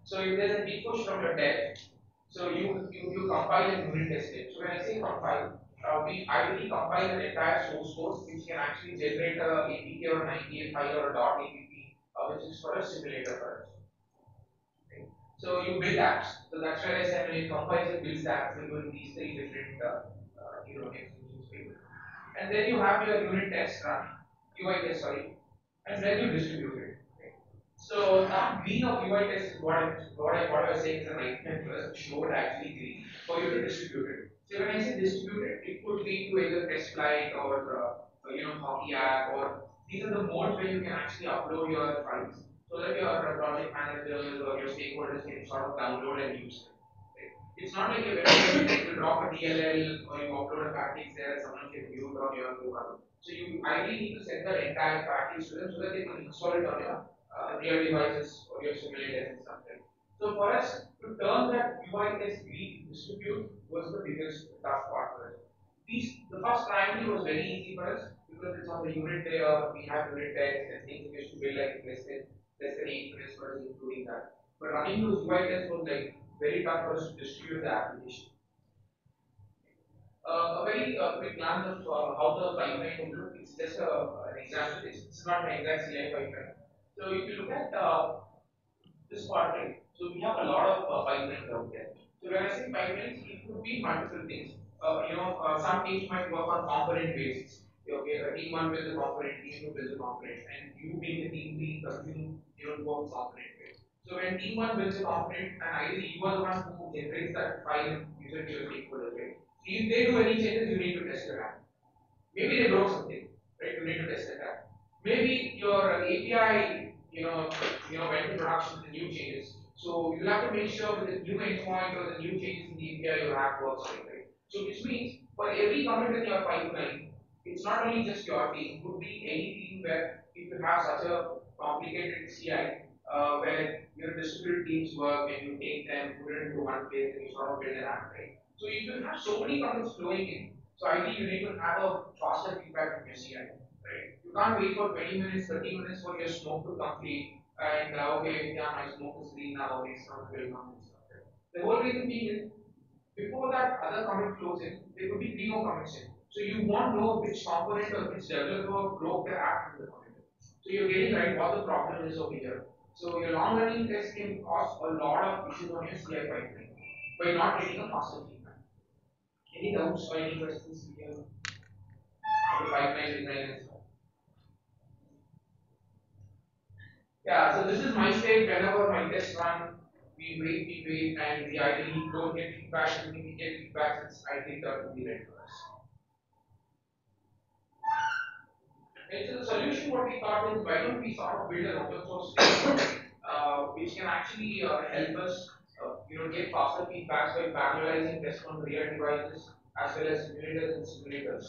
So if there's a big push from your dev, so you compile and unit test it. So when I say compile, we ideally compile an entire source code which can actually generate a APK or an IPA file or a .app, which is for a simulator for us. Okay. So you build apps. So that's where I said when it compiles and builds apps, we're doing these three different extensions for you. And then you have your unit test run, UI test, sorry, and then you distribute it. Okay. So that green of UI test is what I was saying is the right hand first, show it actually green for you to distribute it. So when I say distribute it, it could lead to either test flight or hockey app or these are the modes where you can actually upload your files so that your project managers or your stakeholders can sort of download and use it. Right? It's not like a website you drop a DLL or you upload a package there and someone can view it on your local. So you ideally need to send that entire package to them so that they can install it on your real devices or your simulators and stuff like. So for us to turn that UI test read distribute was the biggest tough part for us. The first triangle was very easy for us because it's on the unit layer, we have unit tests and things we used to build like less than 8 minutes for us including that. But running those UI tests was like very tough for us to distribute the application. A very quick glance of how the pipeline would look. It's just an example. It's not an exact CI pipeline. So if you look at this part, right? So we have a lot of pipelines out there. So when I say pipelines, it could be multiple things. Some teams might work on component basis. Okay, a team one builds a component, team two builds a component, and you being the team lead, consume work component way. So when team one builds a component, and ideally you are the one who generates that file and use it to your stakeholder, right? So if they do any changes, you need to test your app. Maybe they broke something, right? You need to test that app. Maybe your API, went to production with the new changes. So you have to make sure with the new endpoint or the new changes in the API, your app works right? So which means for every commit in your pipeline, it's not only just your team, it could be any team where if you have such a complicated CI, where your distributed teams work and you take them, put it into one place and you sort of build an app, right? So if you have so many commits flowing in, so ideally you need to have a faster feedback from your CI, right? You can't wait for 20 minutes, 30 minutes for your smoke to complete and okay, yeah, my smoke is green now, next one will come and stuff. Right? The whole reason being is before that other commit flows in, there could be three more commits in. So you won't know which component or which developer broke the app from the commit. So you're getting right what the problem is over here. So your long running test can cause a lot of issues on your CI pipeline by not getting a faster feedback. Any doubts or any questions here on the pipeline design and stuff? Yeah, so this is my state whenever my tests run, we wait, and we ideally don't get feedback, and when we get feedback, it's ideally turned to be ready for us. Right, so the solution what we thought is why don't we sort of build an open source framework which can actually help us get faster feedbacks by parallelizing tests on real devices as well as simulators and simulators.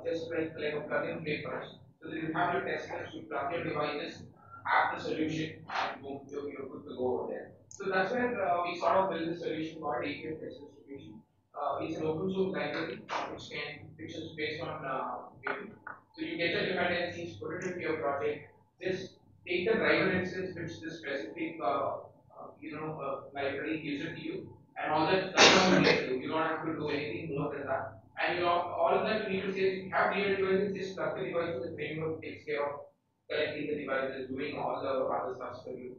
Just like a plug-in play for us. So that you have your test steps, you plug your devices, have the solution, and boom, you're good to go over there. So that's where we sort of build the solution called APM test distribution. It's an open source library which is based on Git. So you get the dependencies, put it into your project, just take the driver instance which the specific library gives it to you, and all that's all you need to do. You don't have to do anything more than that. And all of that you need to say is if you have real devices, just plug the devices, the framework takes care of collecting the devices, doing all the other stuff for you.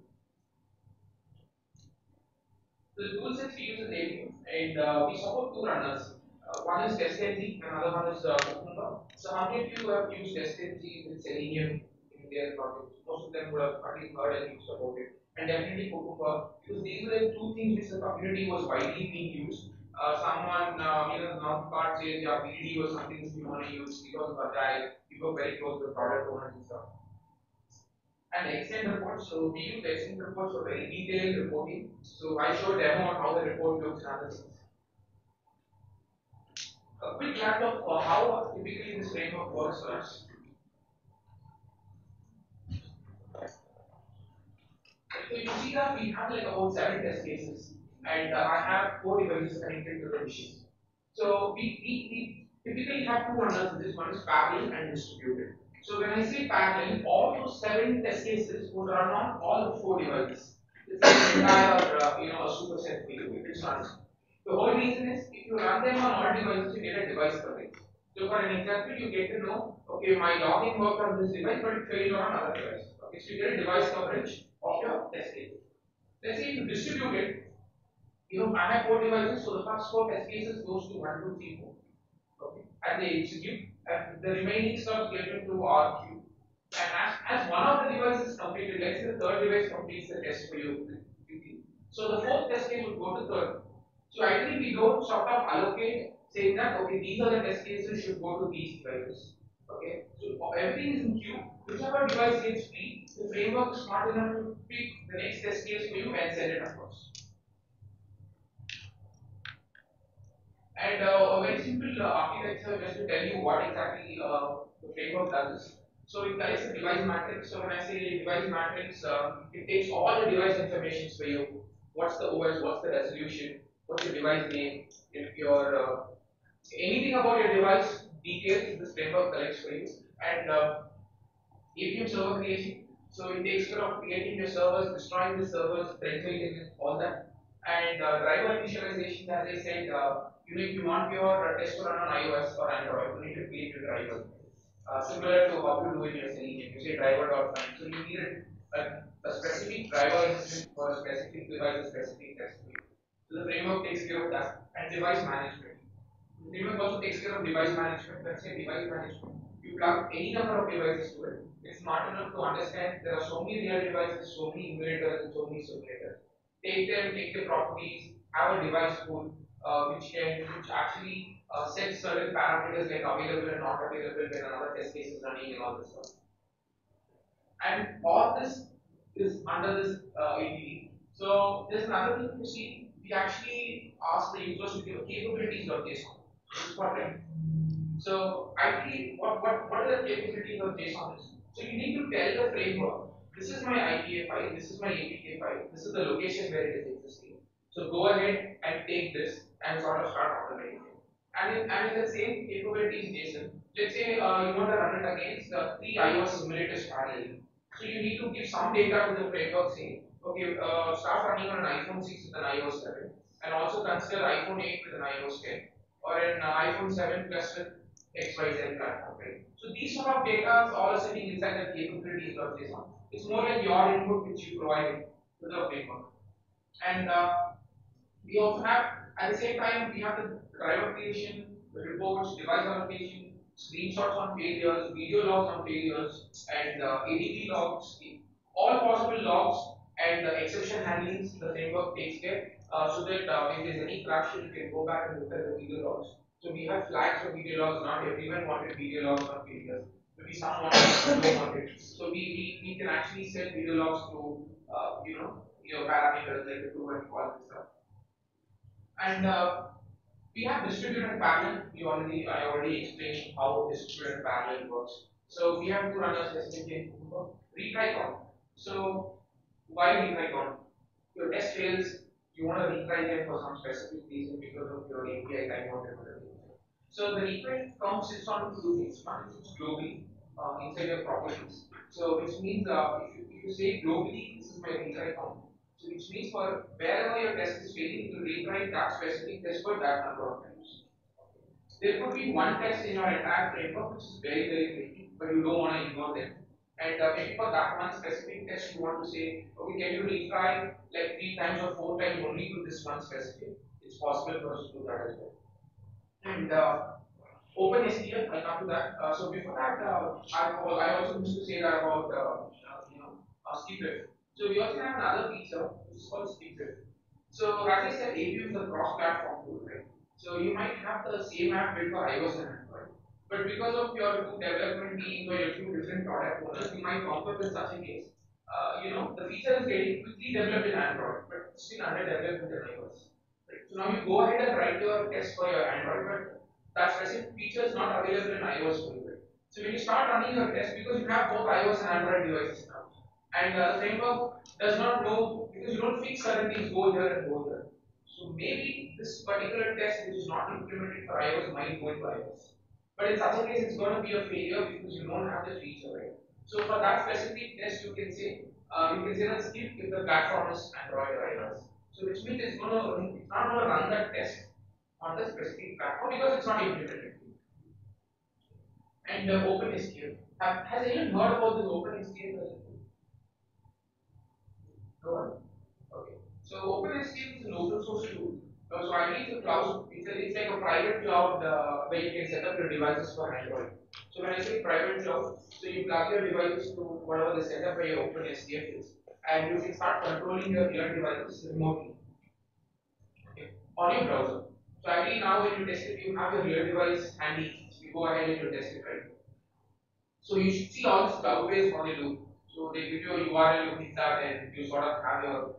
The tool sets we use is APU, and we support two runners. One is TestNG, and another one is Cucumber. So how many of you have used TestNG with Selenium in their projects? Most of them would have at least heard and used about it. And definitely Cucumber, because these were the two things which the community was widely being used. Someone, the north part says, yeah, BD was something which we want to use because of Agile. We were very close to the product owners and stuff. And extend reports. So we use extend reports for very detailed reporting. So I show a demo on how the report looks and other things. A quick glance of how typically this framework works for us. So you see that we have like about 7 test cases, and I have 4 devices connected to the machine. So we typically have two runners. This one is parallel and distributed. So when I say parallel, all those 7 test cases would run on all the 4 devices. It's like an entire a superset POA which runs. The whole reason is if you run them on all devices, you get a device coverage. So for an example, you get to know, okay, my login worked on this device, but it failed on another device. Okay, so you get a device coverage of your test case. Let's say you distribute it. I have 4 devices, so the first 4 test cases goes to 1, 2, 3, 4. Okay, and they execute, and the remaining stuff get into our queue. And as one of the devices completed, let's say the third device completes the test for you quickly. So the fourth test case would go to third. So ideally we don't sort of allocate saying that okay, these are the test cases should go to these devices. Okay, so everything is in queue. Whichever device gets free, the framework is smart enough to pick the next test case for you and send it across. And a very simple architecture just to tell you what exactly the framework does. So it collects a device matrix. So when I say device matrix, it takes all the device information for you. What's the OS? What's the resolution? What's your device name? If your anything about your device details, this framework collects for you. And APM server creation. So it takes care of creating the servers, destroying the servers, credentialing all that. And driver initialization, as I said, if you want your test to run on iOS or Android, you need to create your driver. Similar to how you do in your Selenium, you say driver.find. So you need a specific driver instance for a specific device, a specific test. So the framework takes care of that. And device management. Framework also takes care of device management. Let's say device management. You plug any number of devices to it. It's smart enough to understand there are so many real devices, so many emulators, and so many simulators. Take them, take the properties, have a device pool which actually sets certain parameters like available and not available when another test case is running and all this stuff. And all this is under this APD. So there's another thing to see. We actually ask the users to give capabilities.json. This is what right. So ideally, what are the capabilities of JSON is? So you need to tell the framework, this is my IPA file, this is my APK file, this is the location where it is existing. So go ahead and take this and sort of start automating it. And in the same capabilities JSON, let's say you want to run it against the 3 iOS simulators parallelly. So you need to give some data to the framework saying, okay, start running on an iPhone 6 with an iOS 7, and also consider iPhone 8 with an iOS 10, or an iPhone 7 Plus with XYZ platform, right? So these sort of data all are sitting inside the capabilities.json. It's more like your input which you provided to the framework. And we also have, at the same time, we have the driver creation, the reports, device allocation, screenshots on failures, video logs on failures, and ADB logs, all possible logs and exception handlings the framework takes care so that if there's any corruption, you can go back and look at the video logs. So we have flags for video logs, not everyone wanted video logs on failures. Maybe some wanted, some don't want it. So we can actually set video logs to your parameters like the true and false and stuff. And we have distributed and parallel. I already explained how distributed and parallel works. So we have two runners SMK and retry count. So why retry count? Your test fails, you want to retry them for some specific reason because of your API timeout and other things. So the retry count sits on two things. One is it's globally inside your properties. So which means if you say globally, this is my retry count. So which means for wherever your test is failing, you will retry that specific test for that number of times. there could be one test in your entire framework which is very, very tricky, but you don't want to ignore them. And maybe for that one specific test, you want to say, okay, can you retry like 3 times or 4 times only to this one specific? It's possible for us to do that as well. And OpenSTL, I'll come to that. So before that, I also used to say that about skip. So we also have another feature which is called skip. So as I said, APU is a cross-platform tool, right? So you might have the same app built for iOS and Android, but because of your two development teams or your two different product owners, you might come up with such a case. The feature is getting quickly developed in Android, but still under development in iOS. Right? So now you go ahead and write your test for your Android, but that specific feature is not available in iOS for you. Right? So when you start running your test, because you have both iOS and Android devices now, and the framework does not know because you don't fix certain things, go here and go here. So maybe this particular test which is not implemented for iOS might go into iOS. But in such a case, it's going to be a failure because you don't have the feature, right? So for that specific test, you can say that skip if the platform is Android or iOS. So which means it's not going to run that test on the specific platform because it's not implemented. And OpenSTL. Has anyone heard about this OpenSTL? No one? Okay. So OpenSTL is an open source tool. So ideally it's a cloud, it's like a private cloud where you can set up your devices for Android. So when I say private cloud, so you plug your devices to whatever the setup where your OpenSTL is, and you can start controlling your real devices remotely, okay, on your browser. So ideally now when you test it, you have your real device handy. So you go ahead and you test it, right? So you should see all this cloud-based what they do. So they give you a URL, you hit that, and you sort of have your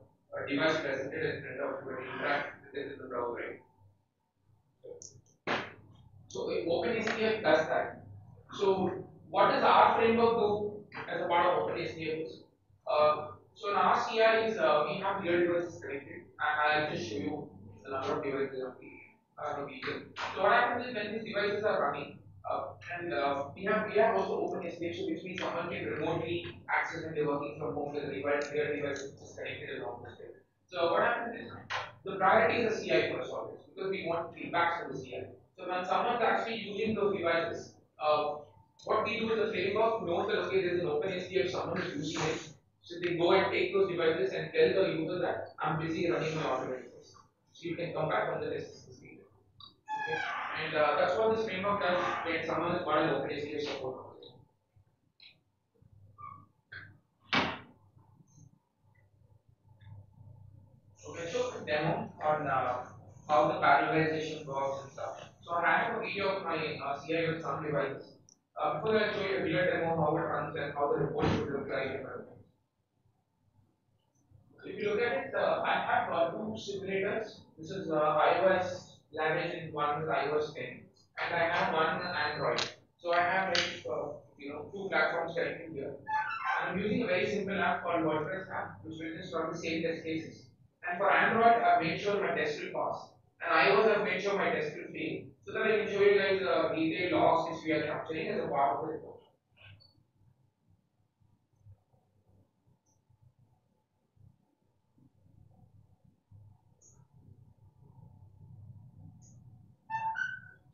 device presented in front of you and interact with it in the browser, right? So OpenSTL does that. So what does our framework do as a part of OpenSTL? So in our CI is we have real devices connected, and I'll just show you the number of devices on the vehicle. So what happens is when these devices are running, and we have also OpenSSH, which means someone can remotely access when they're working from home with the device, their device which is connected along the way. So what happens is the priority is a CI for us always because we want feedbacks from the CI. So when someone's actually using those devices, what we do is the framework knows that okay, there's an OpenSSH, someone is using it. So they go and take those devices and tell the user that I'm busy running my automated test. So you can come back when the test is completed. Okay. And that's what this framework does when someone has got an OpenSSH support. Okay, so a demo on how the parallelization works and stuff. So I have a video of my CI with some devices. Before I show you a real demo how it runs and how the report should look like. So if you look at it, I have two simulators. This is iOS 11 and one is iOS 10, and I have one Android. So I have like two platforms connected here. I'm using a very simple app called WordPress app, which will just run the same test cases. And for Android, I've made sure my test will pass. And iOS, I've made sure my test will fail. So that I can show you guys the detailed logs which we are capturing as a part of the report.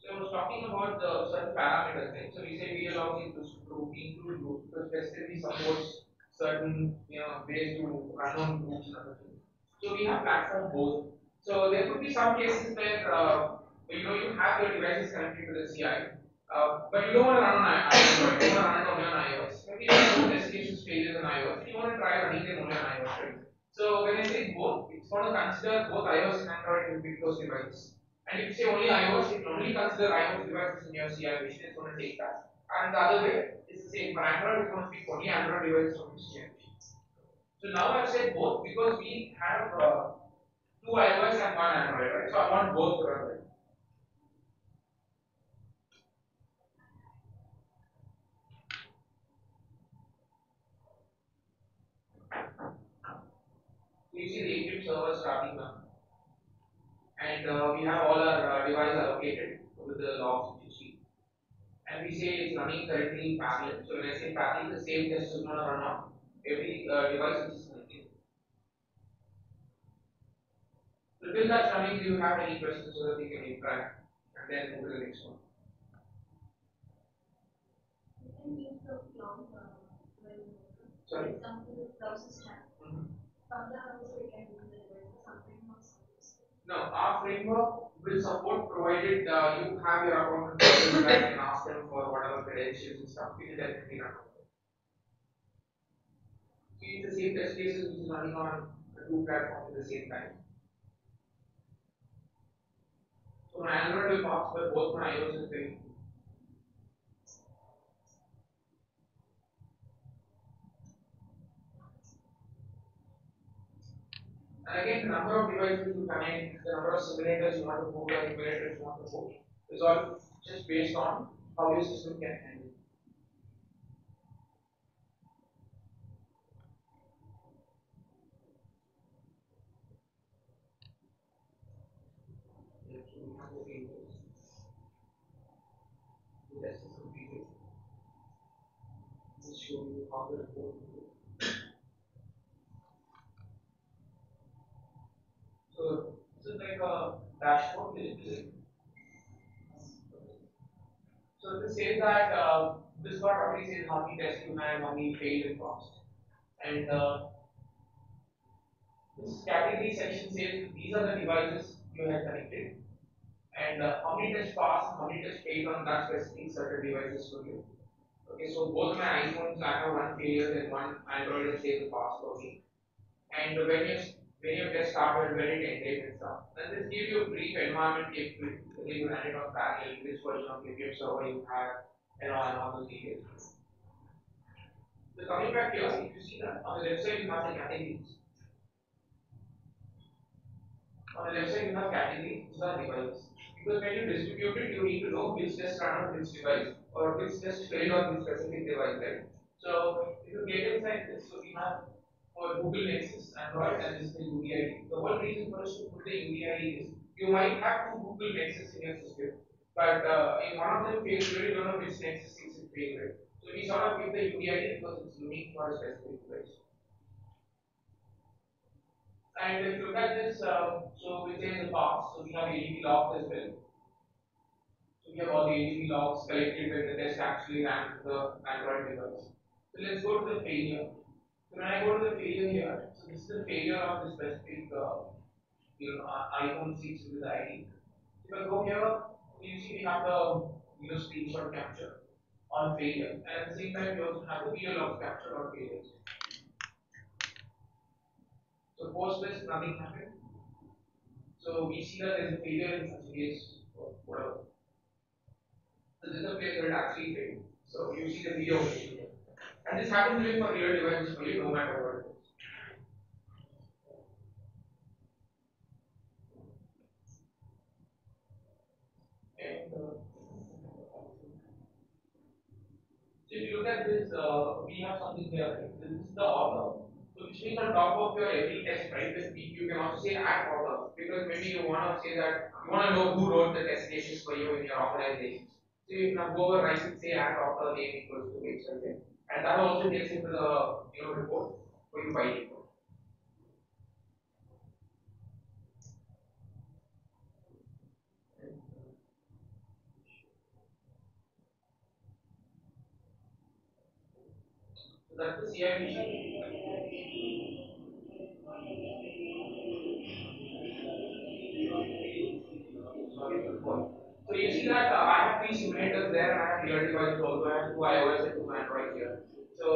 So I was talking about the certain parameters, right? So we say video logs include groups because specifically supports certain ways to run on groups and other things. So we have platform both. So there could be some cases where you have your devices connected to the CI, but you don't want to run on Android. You want to run it only on iOS. Maybe you have no test cases failures on iOS. You want to try running them only on iOS, right? So when I say both, it's going to consider both iOS and Android to pick those devices. And if you say only iOS, it will only consider iOS devices in your CI machine. It's going to take that. And the other way is the same. For Android, it's going to pick only Android devices from your CI machine. So now I've said both because we have two iOS and one Android, right? So I want both to run. Right? So you see the Eclipse server starting now, and we have all our devices allocated with the logs which you see. And we say it's running currently in parallel. So when I say parallel, the same test is going to run on every device which is connected. So till that's running, do you have any questions so that we can interact? then move to the next one. Sorry. Mhm. No, our framework will support provided you have your account and can ask them for whatever credentials and stuff. We will definitely run. So it's the same test cases which is running on the two platforms at the same time. So my Android will pass, but both my iOS and will. And again, the number of devices you connect, the number of simulators you want to put, or emulators you want to put, is all just based on how your system can handle. Yeah, so we have the phases. The test is completed. Just show you how the report will go. So this is like a dashboard. So this says that this part already says how many tests you had, how many failed and passed. And this category section says these are the devices you have connected and how many tests passed and how many tests failed on that specific certain devices for you. Okay, so both my iPhones I have one failure and one Android that says a pass for me. And when your test started, when it ended and stuff. And this gives you a brief environment capability, whether you run it on parallel, which version of your server you have, and all those details. So coming back here, if you see that on the left side you have the categories. On the left side you have categories, these are devices. Because when you distribute it, you need to know which test run on which device or which test failed on which specific device, right? So if you get inside this, so we have for Google Nexus, Android, and this is the UDID. The whole reason for us to put the UDID is you might have two Google Nexus in your system, but in one of them fails, you really don't know which Nexus is failed. So we sort of give the UDID because it's unique for a specific device. And if you look at this, so we say the past, so we have ADB logs as well. So we have all the ADB logs collected when the test actually ran to the Android device. So let's go to the failure. So when I go to the failure here, so this is the failure of the specific iPhone 6 with the ID. If I go here, you see we have the screenshot capture on failure, and at the same time we also have the video log capture on failure. So post this, nothing happened. So we see that there is a failure in such a case, or whatever. So this is a place where it actually failed. So you see the video over here. And this happens even for real devices for you, no matter what it is. And so if you look at this, we have something here, right? This is the author. So which means on top of your every test, right? You can also say add author because maybe you want to say that you want to know who wrote the test cases for you in your organization. So you can go over right and say add author name equals to XYZ, and that also gets into the report for you by default. So that's the CI sorry for the call. So you see that I have three simulators there and I have real devices also. I have two iOS and two Android here. So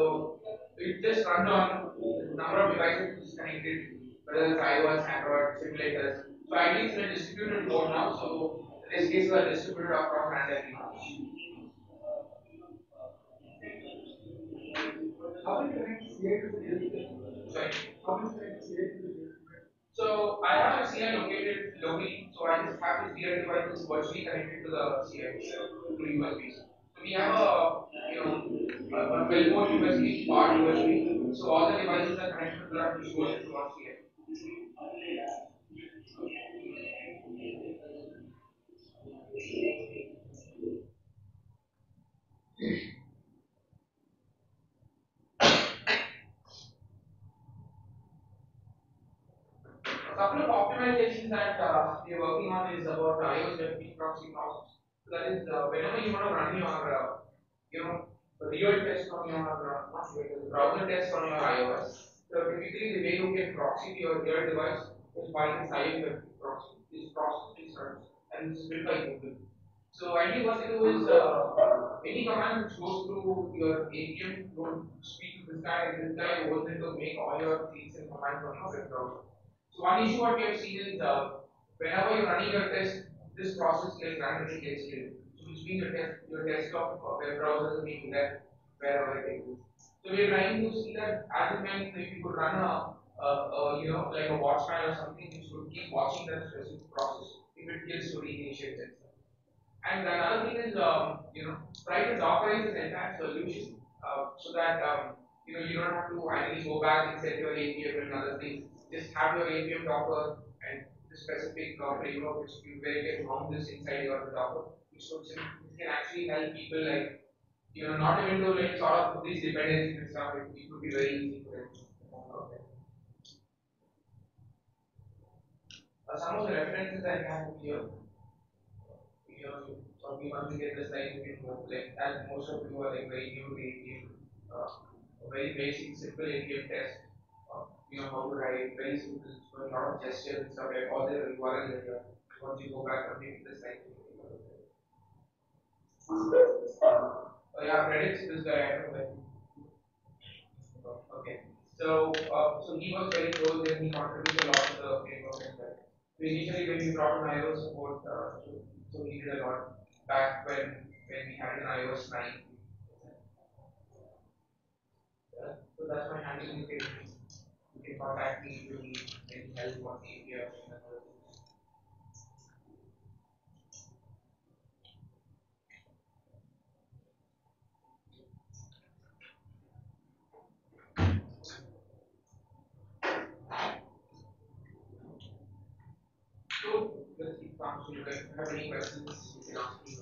it just runs on the number of devices which is connected, whether it's iOS, Android, simulators. So ideally it's in a distributed mode now. So these cases are distributed across randomly. How many connects CI to the real Sorry. How many connects CI to the real So I have a CI located locally, so I just have this real device which is virtually connected to the CI to USB. So we have a 12 port USB part USB. So all the devices are connected to that which goes into one CI. couple of optimizations that we are working on is about iOS web proxy process. So that is whenever you want to run your you know real test on your not real test, browser test on your iOS. So typically the way you can proxy to your real device is by this iOS web proxy. This process is run and this is built by Google. So ideally what they do is any command which goes through your APM will speak to this guy goes in to make all your things and commands on your web browser. So one issue what we have seen is whenever you're running your test, this process like randomly gets killed. So which means your test of web browser is being left wherever it is. So we are trying to see that as and when if you could run like a watchman or something which would keep watching that specific process, if it kills to reinitiate it. And another thing is, try to dockerize this entire solution so that you don't have to ideally go back and set your APM and other things. Just have your APM docker and the specific framework which where you can mount this inside your docker, which can actually help people like not even to like sort of put these dependencies and stuff. It would be very easy for them. Okay. Some of the references I have here. Probably once you get the slide, you can go like as most of you are like very new to ATM, a very basic, simple ATM test. How to write, very simple, so a lot of gestures and stuff like all the URL area. Once you go back and take the slide. Oh yeah, credits to this guy. I don't know. Okay. So he was very close and he contributed a lot to the framework as well. So initially when we brought an iOS support, so he did a lot back when we had an iOS 9. So that's my handle. You can contact me if you need any help on API and other things. So let's keep on. So if you have any questions, you can ask me.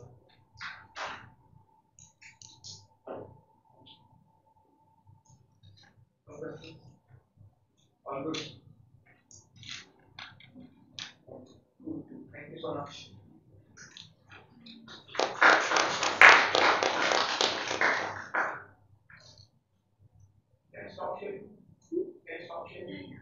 No questions? All good. Thank you so much. Can I stop sharing? Can I stop sharing?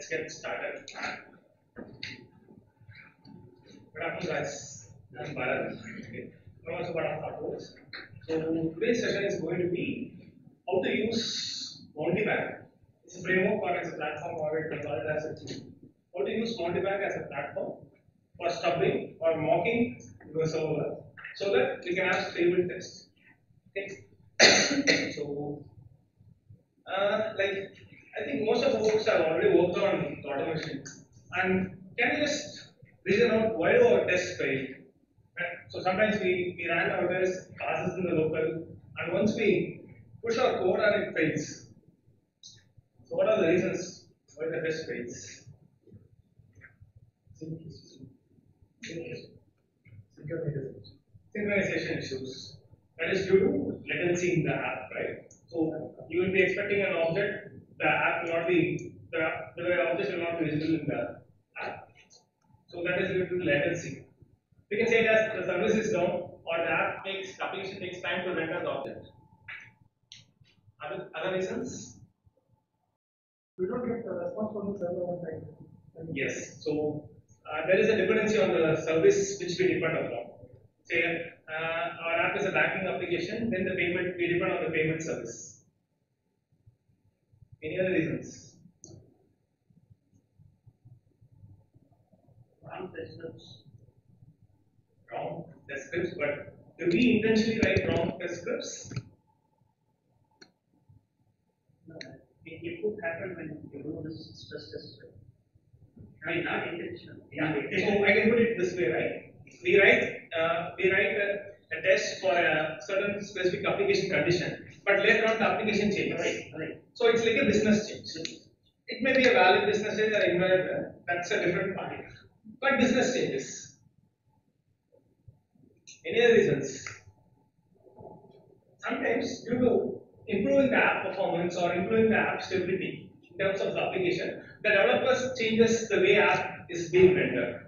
let's get started. Good afternoon, guys. I'm Bharat. Okay. I'm also part of our course. So today's session is going to be how to use Montebank. It's a framework or it's a platform or it can call it as a tool. How to use Montebank as a platform for stubbing or mocking your server so that we can have stable tests. Okay. So like I think most of the folks have already worked on automation. And can you just reason out why do our tests fail? Right? So sometimes we ran our tests, passes in the local, and once we push our code and it fails. So what are the reasons why the test fails? Synchronization issues. That is due to latency in the app, right? So you will be expecting an object, the app will not be the object will not be visible in the app. So that is due to latency. We can say that the service is down or the application takes time to render the object. Other reasons? We don't get the response from the server on time. Yes. So there is a dependency on the service which we depend upon. Say our app is a banking application, then the payment we depend on the payment service. Any other reasons? Wrong test scripts. Wrong test scripts, but do we intentionally write wrong test scripts? No, it could happen when you do this stress test. I mean, not intentional. Yeah. So I can put it this way, right? We write a test for a certain specific application condition, but later on the application changes. Right. So it's like a business change. It may be a valid business change or invalid. That's a different part. But business changes. Any other reasons? Sometimes due to improving the app performance or improving the app stability in terms of the application, the developers changes the way app is being rendered.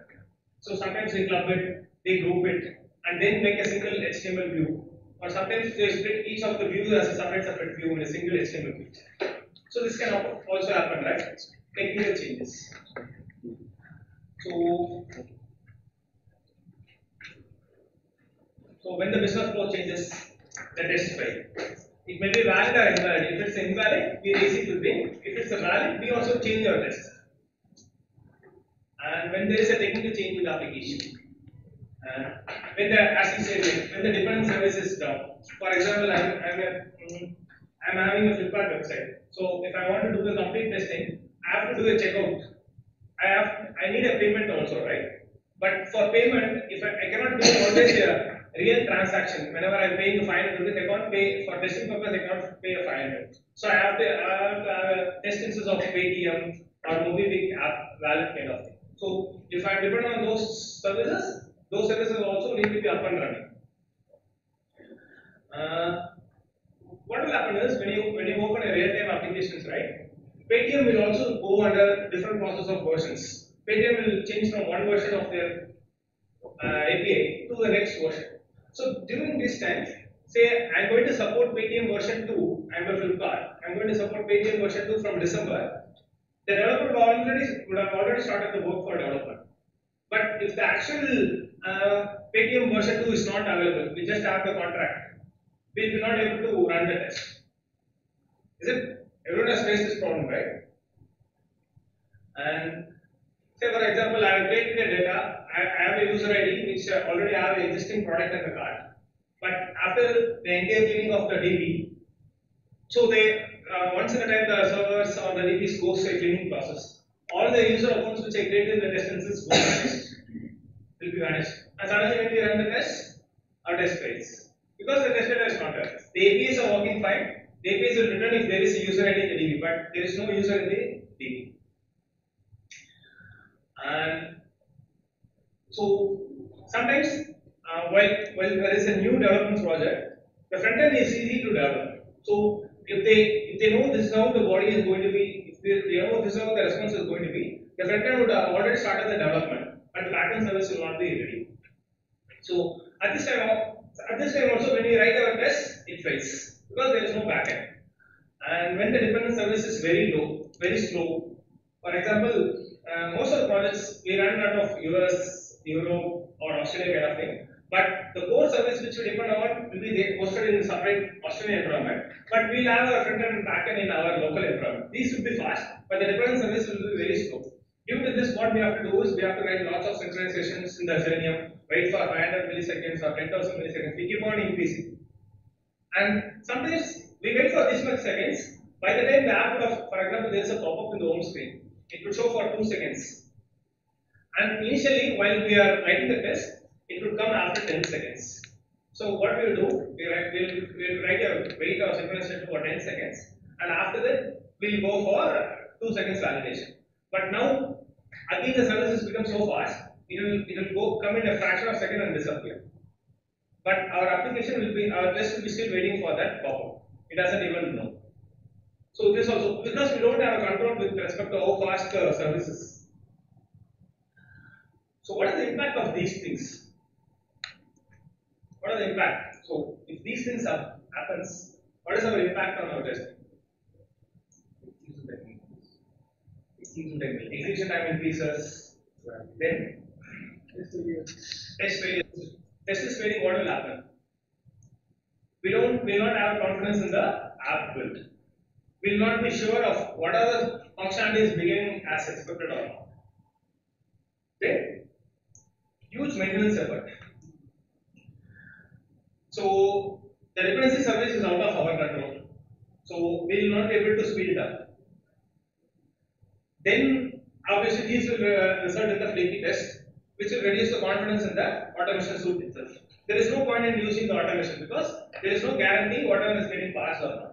So sometimes they club it, they group it, and then make a single HTML view. Or sometimes they split each of the views as a separate view in a single HTML view. So this can also happen, right? Technical changes. So when the business flow changes, the test fail. It may be valid or invalid. If it's invalid, we raise it to green. If it's a valid, we also change our test. And when there is a technical change in the application, when the, as you said, when the dependent service is down. For example, I'm having a Flipkart website. So if I want to do the complete testing, I have to do a checkout. I need a payment also, right? But for payment, if I cannot do always a real transaction. Whenever I'm paying 500 rupees, I can't pay for testing purpose. I cannot pay a 500. So I have to have a test instance of Paytm or MobiKwik app valid kind of thing. So if I depend on those services also need to be up and running. What will happen is when you open a real-time applications, right? Paytm will also go under different process of versions. Paytm will change from one version of their API to the next version. So during this time, say I'm going to support Paytm version 2. I'm a Flipkart. I'm going to support Paytm version 2 from December. The developer would have already started the work for development. But if the actual Paytm version 2 is not available, we just have the contract, we will not able to run the test. Is it? Everyone has faced this problem, right? And say for example, I have created a data, I have a user ID which already have an existing product in the cart. But after the entire cleaning of the DB, so they once in a time the servers or the DBs goes through a cleaning process. All the user accounts which I created in the test instance will be vanished. And suddenly when we run the test, our test fails. Because the test data is not there. The APIs are working fine. The APIs will return if there is a user ID in the DB, but there is no user in the DB. And so sometimes while there is a new development project, the front end is easy to develop. So if they know this is how the body is going to be, if they know this is how the response is going to be, the front end would have already started the development, but the backend service will not be ready. So at this time also when we write our test, it fails because there is no backend. And when the dependent service is very low, very slow, For example, most of the projects we run out of US, Europe, or Australia kind of thing. But the core service which we depend on will be hosted in a separate Australian environment. But we'll have our front end and back end in our local environment. These will be fast, but the deployment service will be very slow. Due to this, what we have to do is we have to write lots of synchronizations in the Selenium, wait for 500 milliseconds or 10,000 milliseconds. We keep on increasing. And sometimes we wait for this much seconds. By the time the app would have, for example, there is a pop-up in the home screen. It would show for 2 seconds. And initially, while we are writing the test, it would come after 10 seconds. So what we will do, we'll write a wait or synchronization for 10 seconds, and after that, we'll go for 2 seconds validation. But now, again, the service has become so fast, it will come in a fraction of a second and disappear. But our application will be, our test will be still waiting for that pop-up. It doesn't even know. So this also, because we don't have a control with respect to how fast the service is. So what is the impact of these things? What are the impact? So if these things happens, what is our impact on our testing? Execution time increases. Then test failure. Test is failing. What will happen? We will not have confidence in the app build. We will not be sure of what are the functionalities beginning as expected or not. Then huge maintenance effort. So the dependency service is out of our control. So we will not be able to speed it up. Then obviously these will result in the flaky test, which will reduce the confidence in the automation suite itself. There is no point in using the automation because there is no guarantee whatever is getting passed or not.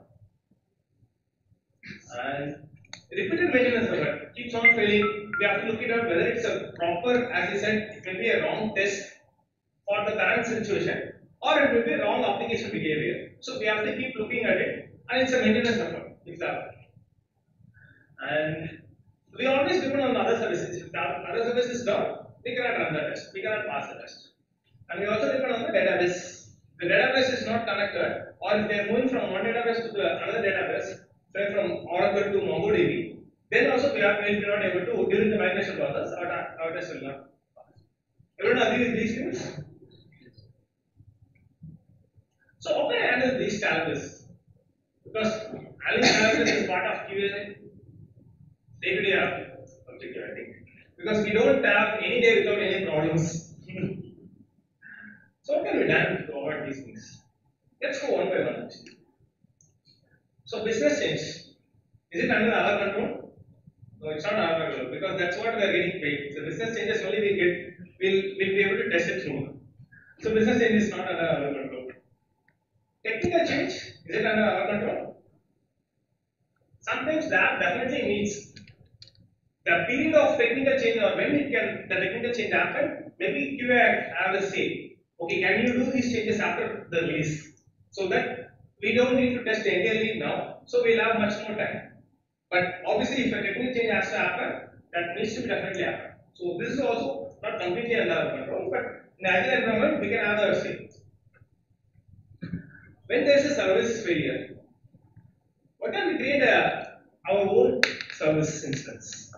And repeated maintenance effort keeps on failing. We have to look it up whether it's a proper, as I said, it will be a wrong test for the current situation, or it will be wrong application behavior. So we have to keep looking at it, and it's a maintenance effort. And we always depend on other services. If the other service is down, we cannot run the test, we cannot pass the test. And we also depend on the database. The database is not connected, or if they are moving from one database to another database, say from Oracle to MongoDB, then also we will be not able to, during the migration process, our test will not pass. Everyone agree with these things? So how can I handle these challenges? Because handling challenges is part of QA day-to-day objective, I think. Because we don't have any day without any problems. So what can be done to avoid these things? Let's go one by one actually. So business change. Is it under our control? No, it's not our control because that's what we are getting paid. So business changes only we'll be able to test it through. So business change is not under our control. Technical change, is it under our control? Sometimes that definitely needs the period of technical change or when the technical change happen, maybe QA have a say. Okay, can you do these changes after the release? So that we don't need to test entirely now, so we'll have much more time. But obviously, if a technical change has to happen, that needs to definitely happen. So this is also not completely under our control, but in the agile environment, we can have a say. When there is a service failure, what can we create our own service instance?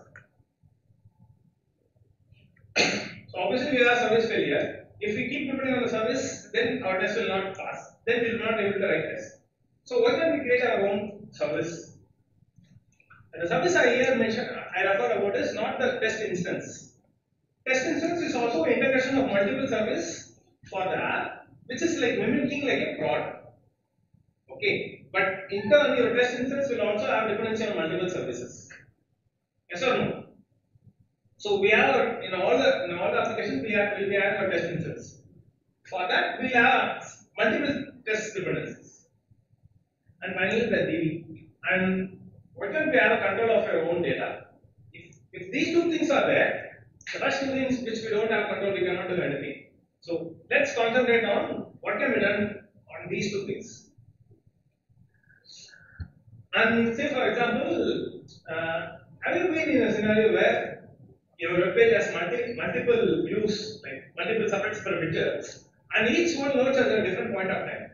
So obviously we have service failure. If we keep depending on the service, then our test will not pass. Then we will not be able to write test. So what can we create our own service? And the service I here mentioned, I refer about is not the test instance. Test instance is also integration of multiple service for the app, which is like mimicking like a prod. Okay, but in turn your test instance will also have dependency on multiple services. Yes or no? So we have in all the applications we'll be having a test instance. For that we have multiple test dependencies. And finally the DB. And what can we have a control of your own data? If these two things are there, the first two things which we don't have control, we cannot do anything. So let's concentrate on what can be done on these two things. And say for example, have you been in a scenario where your web page has multiple views, like multiple separate widgets, and each one loads at a different point of time?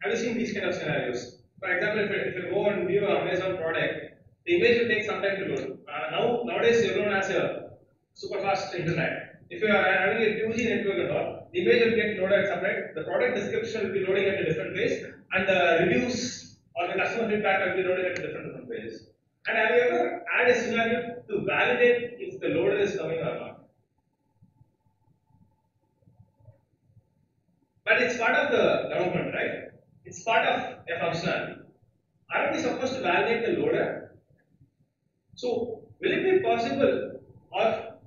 Have you seen these kind of scenarios? For example, if you go and view an Amazon product, the image will take some time to load. Nowadays everyone has a super fast internet. If you are having a 2G network at all, the image will get loaded separate. The product description will be loading at a different pace, and the reviews or the customer feedback will be loaded at different paces. And have you ever had a scenario to validate if the loader is coming or not? But it's part of the development, right? It's part of a functionality. Aren't we supposed to validate the loader? So, will it be possible, or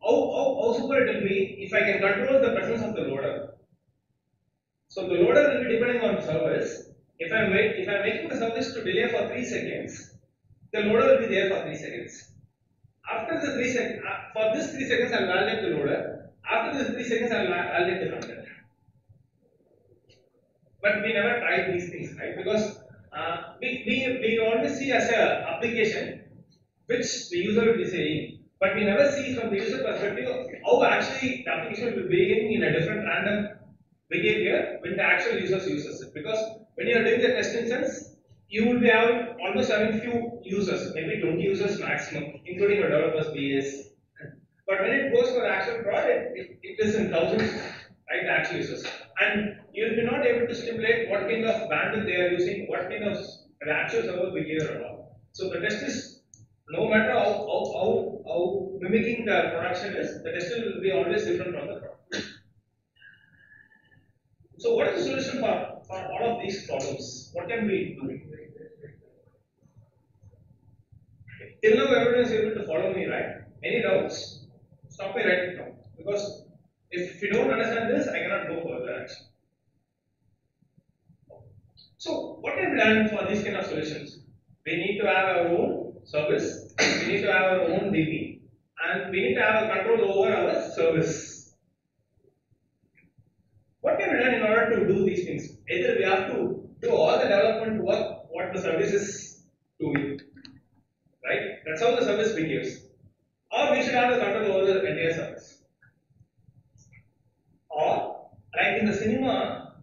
how super it will be if I can control the presence of the loader? So, the loader will be depending on the service. If I'm making the service to delay for 3 seconds, the loader will be there for 3 seconds. After the 3 seconds, for this 3 seconds, I'll validate the loader. After this 3 seconds, I'll validate the front end. But we never tried these things, right? Because we always see as a application which the user will be saying, but we never see from the user perspective how actually the application will be behaving in a different random behavior when the actual users uses it. Because when you are doing the test instance, you will be almost having few users, maybe 20 users maximum, including your developers, BAs. But when it goes for the actual product, it is in thousands, right? The actual users, and you will be not able to stimulate what kind of bandwidth they are using, what kind of the actual server behavior or all. So the test is, no matter how mimicking the production is, the test will be always different from the product. So what is the solution for all of these problems? What can we do? Till now everyone is able to follow me, right? Any doubts? Stop me right now. Because if you don't understand this, I cannot go further actually. So what can be done for these kind of solutions? We need to have our own service, we need to have our own DB, and we need to have a control over our service. What can be done in order to do these things? Either we have to do all the development work what the service is doing, right? That's how the service behaves. Or we should have the control over the entire service. Or, like in the cinema,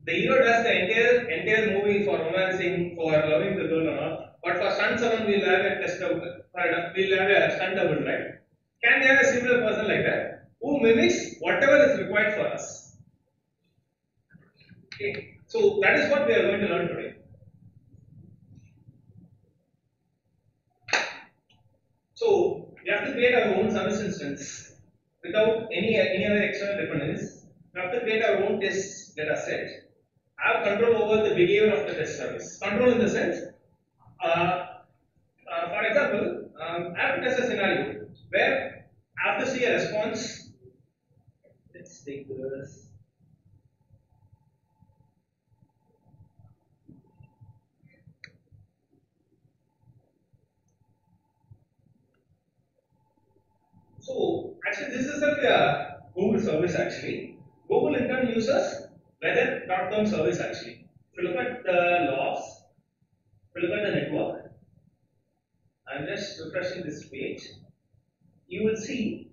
the hero does the entire movie for romancing, for loving the girl and all. But for stunt someone we'll have a test double, we'll have a stunt double, right? Can we have a similar person like that who mimics whatever is required for us? Okay, so that is what we are going to learn today. So we have to create our own service instance without any other external dependencies. We have to create our own test data set. Have control over the behavior of the test service. Control in the sense, for example, I have to test a scenario where I have to see a response. Let's take this. So actually this is a Google service actually. Google in turn uses weather.com service actually. If you look at the logs, if you look at the network, I'm just refreshing this page, you will see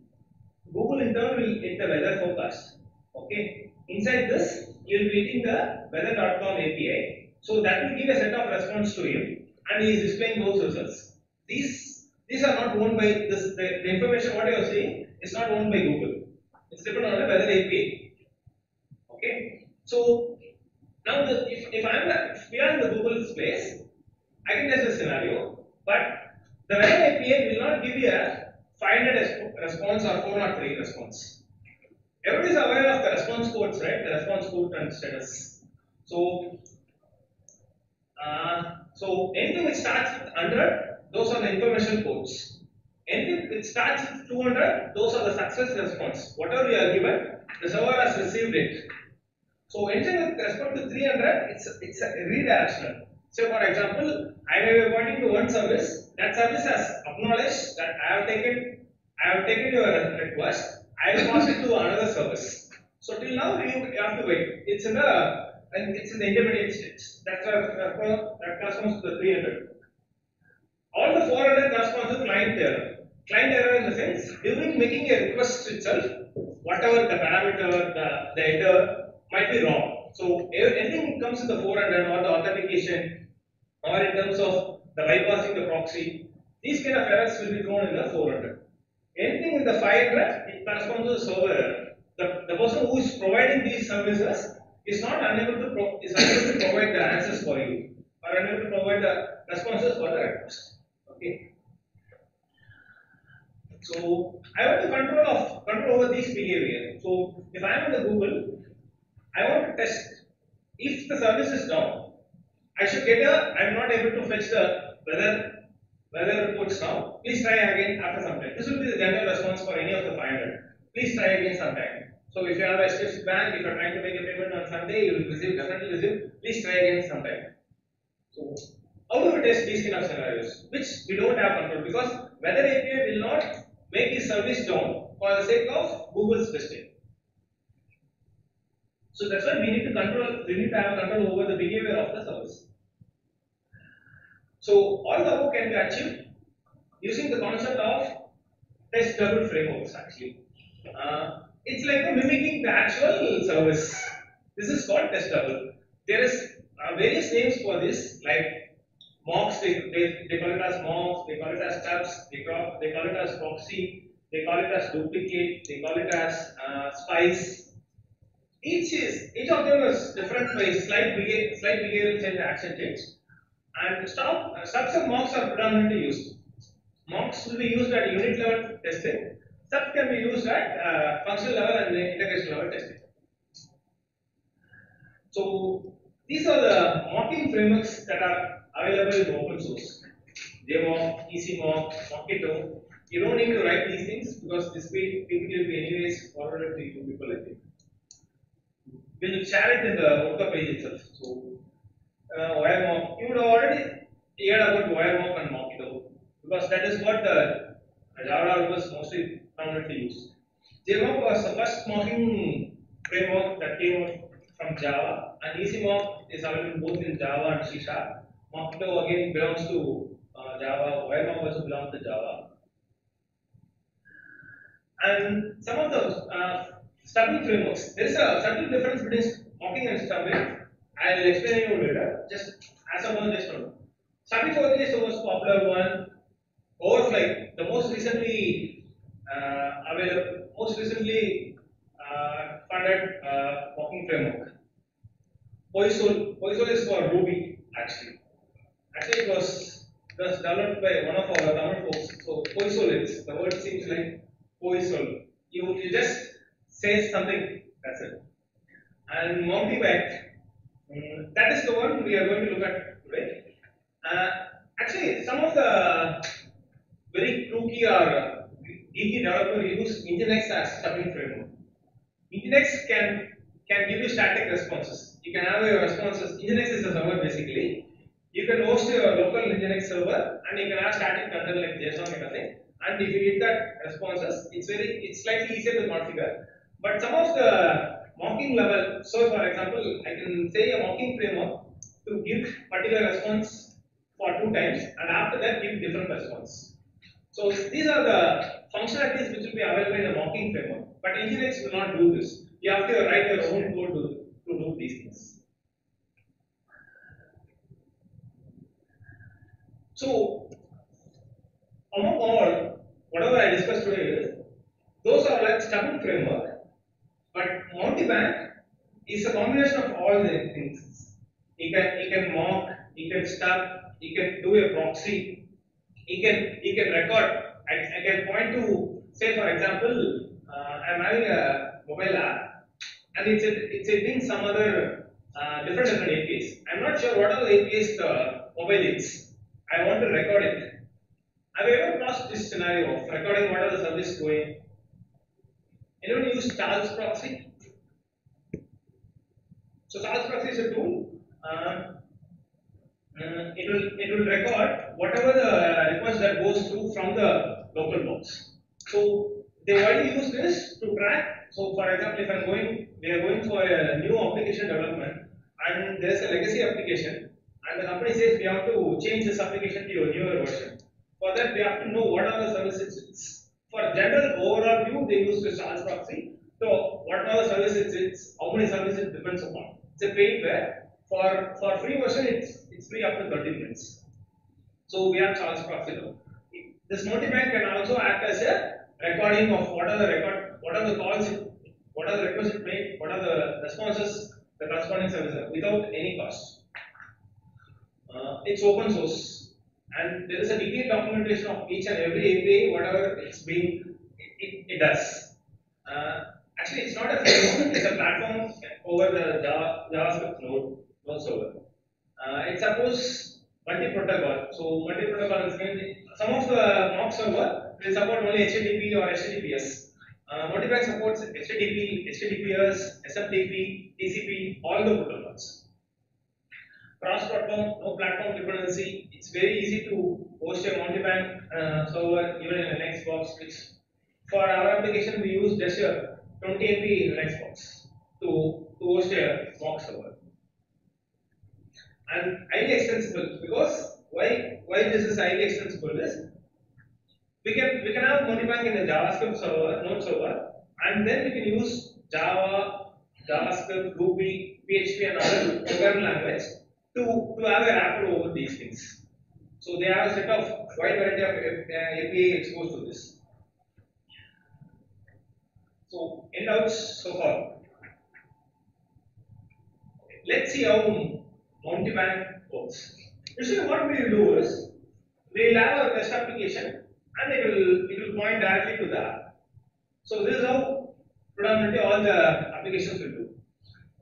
Google in turn will get the weather forecast. Okay. Inside this, you will be getting the weather.com API. So that will give a set of response to him and he is displaying those results. These are not owned by this, the information what you are seeing is not owned by Google. It's dependent on the weather API. Okay. So now if we are in the Google space, I can test a scenario, but the weather API will not give you a 500 response or 403 response. Everybody is aware of the response codes, right? The response code and status. So anything which starts with 100, those are the information codes. Anything which starts with 200, those are the success response. Whatever you are given, the server has received it. So anything with respect to 300, it's a redirectional. So for example, I may be pointing to one service. That service has acknowledged that I have taken your request. I will pass it to another service. So till now you have to wait. It's in the intermediate stage. That corresponds to the 300. All the 400 corresponds to client error. Client error in the sense, during making a request itself, whatever the parameter, the header might be wrong. So anything comes in the 400 or the authentication or in terms of the bypassing the proxy. These kind of errors will be thrown in the 400. Anything in the 500, it corresponds to the server error. The person who is providing these services is not unable to provide the answers for you or unable to provide the responses for the request. Okay. So I want to control over this behavior. So if I am on the Google, I want to test if the service is down. I should get I am not able to fetch the weather reports now. Please try again after some time. This will be the general response for any of the 500. Please try again sometime. So if you have a HDFC bank, if you are trying to make a payment on Sunday, you will definitely receive. Please try again sometime. So how do we test these kind of scenarios, which we don't have control, because weather API will not make the service down for the sake of Google's testing. So that's why we need to have control over the behavior of the service. So all the above can be achieved using the concept of test double frameworks actually. It's like mimicking the actual service. This is called test double. There is various names for this, like mocks, they call it as mocks, they call it as stubs, they call it as proxy, they call it as duplicate, they call it as spice. Each of them is different by slight behavioral change and action change. And stubs and mocks are predominantly used. Mocks will be used at unit level testing. Stubs can be used at functional level and integration level testing. So these are the mocking frameworks that are available in open source. JMock, ECmock, Mockito. You don't need to write these things because this will be anyways forwarded to you people, I think. We'll share it in the VodQA page itself. So WireMock, you would have already heard about WireMock and Mockito because that is what the Java was mostly commonly used. JMock was the first mocking framework that came out from Java, and ECmock is available both in Java and C#. Mockito again belongs to Java. WireMock also belongs to Java. And some of the stubbing frameworks. There is a subtle difference between mocking and stubbing. I will explain you later. Just as a one, just know. Stubbing is the most popular one. Overfly, the most recently funded mocking framework. Poisol is for Ruby actually. Actually, it was developed by one of our Tamil folks. So Poisol is the word seems like Poisol. You just say something. That's it. And Mountebank, that is the one we are going to look at today. Actually, some of the very kooky or geeky developers use Nginx as stubbing framework. Nginx can give you static responses. You can have your responses. Nginx is a server basically. You can host your local Nginx server and you can have static content like JSON kind of thing. And if you get that responses, it's slightly easier to configure. But some of the mocking level, so for example, I can say a mocking framework to give particular response for 2 times and after that give different response. So these are the functionalities which will be available in a mocking framework. But Nginx will not do this. You have to write your own code to do these things. So among all, whatever I discussed today is, those are like stubbing framework. But Mountebank is a combination of all the things. He can mock, he can stub, he can do a proxy, he can record. I can point to, say for example, I'm having a mobile app and it's hitting some other different APIs. I'm not sure what are the APIs the mobile is. I want to record it. Have you ever crossed this scenario of recording what are the service going? Anyone use Charles proxy? So Charles proxy is a tool. It will record whatever the request that goes through from the local box. So they widely use this to track. So for example, if we are going for a new application development and there is a legacy application and the company says we have to change this application to your newer version. For that we have to know what are the services. For general overall view, they use the Charles proxy. So what are the services it's how many services it depends upon. It's a paid where for free version it's free up to 30 minutes. So we have Charles proxy now. This multi-bank can also act as a recording of what are the calls, what are the requests it made, what are the responses the corresponding service without any cost. It's open source, and there is a detailed documentation of each and every API, whatever it does. Actually, it's not a framework; it's a platform over the JavaScript node server. It supports multi-protocol. So multi-protocol is some of the mock server will support only HTTP or HTTPS. Multi-bank supports HTTP, HTTPS, SMTP, TCP, all the protocols. Cross-platform, no platform dependency. It's very easy to host a multi-bank server even in a Linux box. Which for our application we use just a 20 MB Linux box to host a mock server. And highly extensible, because why this is highly extensible is we can have multi-bank in a JavaScript server, node server, and then we can use Java, JavaScript, Ruby, PHP, and other programming language to have a wrapper over these things. So they have a set of wide variety of API exposed to this. So end outs so far. Let's see how multi-bank works. Usually what we will do is we will have a test application and it will point directly to the app. So this is how predominantly all the applications will do.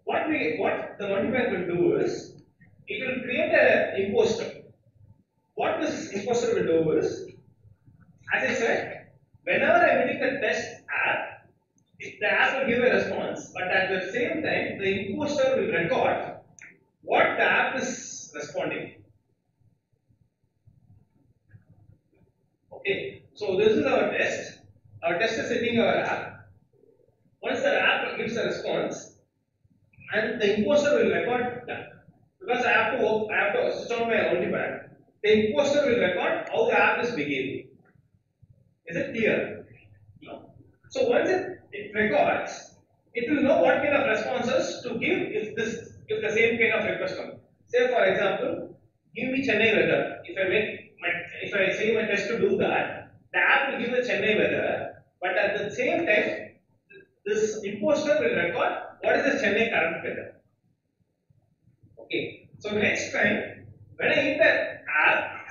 What the multi-bank will do is it will create an imposter. What this imposter will do is, as I said, whenever I make a test app, the app will give a response, but at the same time the imposter will record what the app is responding. Okay, so this is our test. Our test is setting our app. Once the app gives a response, and the imposter will record that. Because I have to switch on my multi-bank, the imposter will record how the app is behaving. Is it clear? No. So once it records, it will know what kind of responses to give if the same kind of request comes. Say for example, give me Chennai weather. If I say my test to do that, the app will give the Chennai weather, but at the same time, this imposter will record what is the Chennai current weather. Okay. So next time, when I hit the app,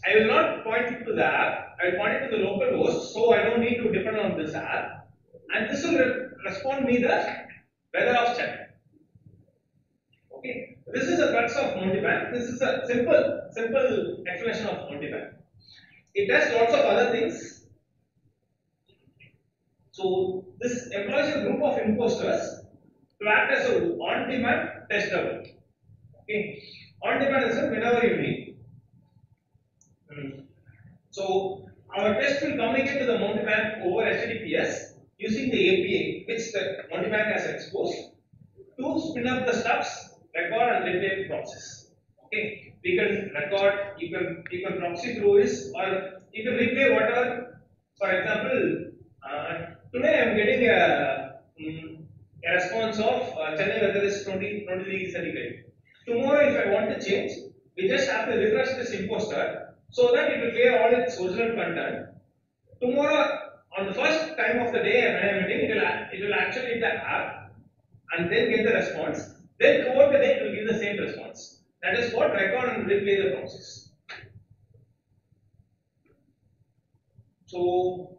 I will not point it to the app. I will point it to the local host, so I don't need to depend on this app, and this will respond me the weather of Chennai. Okay, this is a crux of multi-bank. This is a simple explanation of multi-bank. It does lots of other things. So this employs a group of imposters to act as a on-demand tester. Okay, on-demand is whenever you need. So our test will communicate to the multi-bank over HTTPS using the API which the multi-bank has exposed to spin up the stubs, record and replay process. Okay, we can record, you can proxy through this, or you can replay whatever. For example, today I am getting a response of Chennai weather is 20 degrees centigrade. Tomorrow, if I want to change, we just have to refresh this imposter so that it will clear all its original content. Tomorrow, on the first time of the day when I am meeting, it will actually hit the app and then get the response. Then throughout the day, it will give the same response. That is what record and replay the process. So,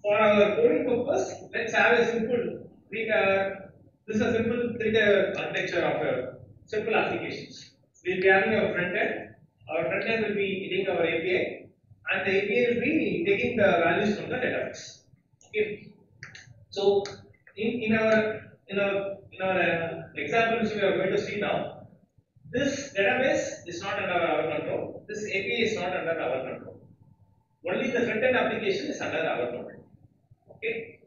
for our coding purpose, let's have a simple this is a simple three-tier architecture of a simple applications. We will be having our front end. Our front end will be hitting our API, and the API will be taking the values from the database. Okay. So, in our example which we are going to see now, this database is not under our control. This API is not under our control. Only the front end application is under our control. Okay.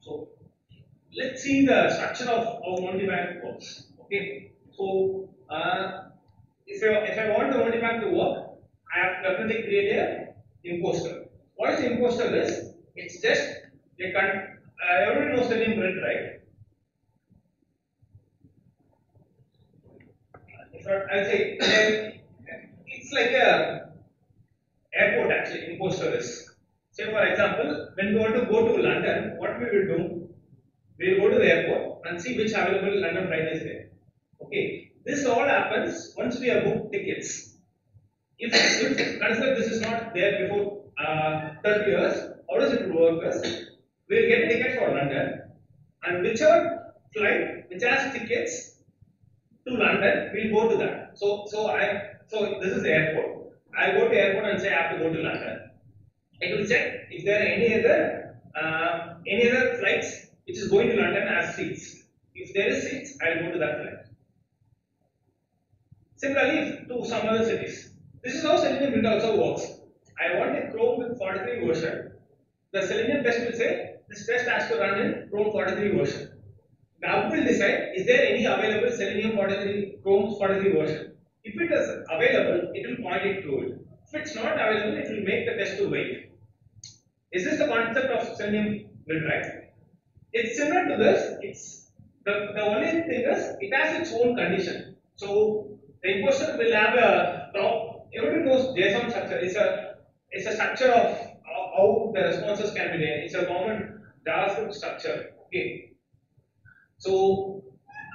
So let's see the structure of how multi-bank works. Okay. So if I want the multi-bank to work, I have to definitely create a imposter. What is the imposter is? It's just everybody knows selenium grid, right? I'll say it's like a airport actually in post service. Say for example, when we want to go to London, what we will do? We will go to the airport and see which available London flight is there. Okay, this all happens once we have booked tickets. If consider this is not there before 30 years, how does it work? We will get a ticket for London, and whichever flight which has tickets to London, we'll go to that. So this is the airport. I go to airport and say I have to go to London. It will check if there are any other flights which is going to London as seats. If there is seats, I will go to that flight. Similarly, to some other cities. This is how Selenium build also works. I want a Chrome with 43 version. The Selenium test will say this test has to run in Chrome 43 version. The hub will decide is there any available Selenium 43 Chrome 43 version. If it is available, it will point it to it. If it's not available, it will make the test to wait. Is this the concept of Selenium build, right? It's similar to this. It's the only thing is it has its own condition. So the imposter will have a top. Everybody knows JSON structure. It's a structure of how the responses can be done. It's a common JavaScript structure. Okay. So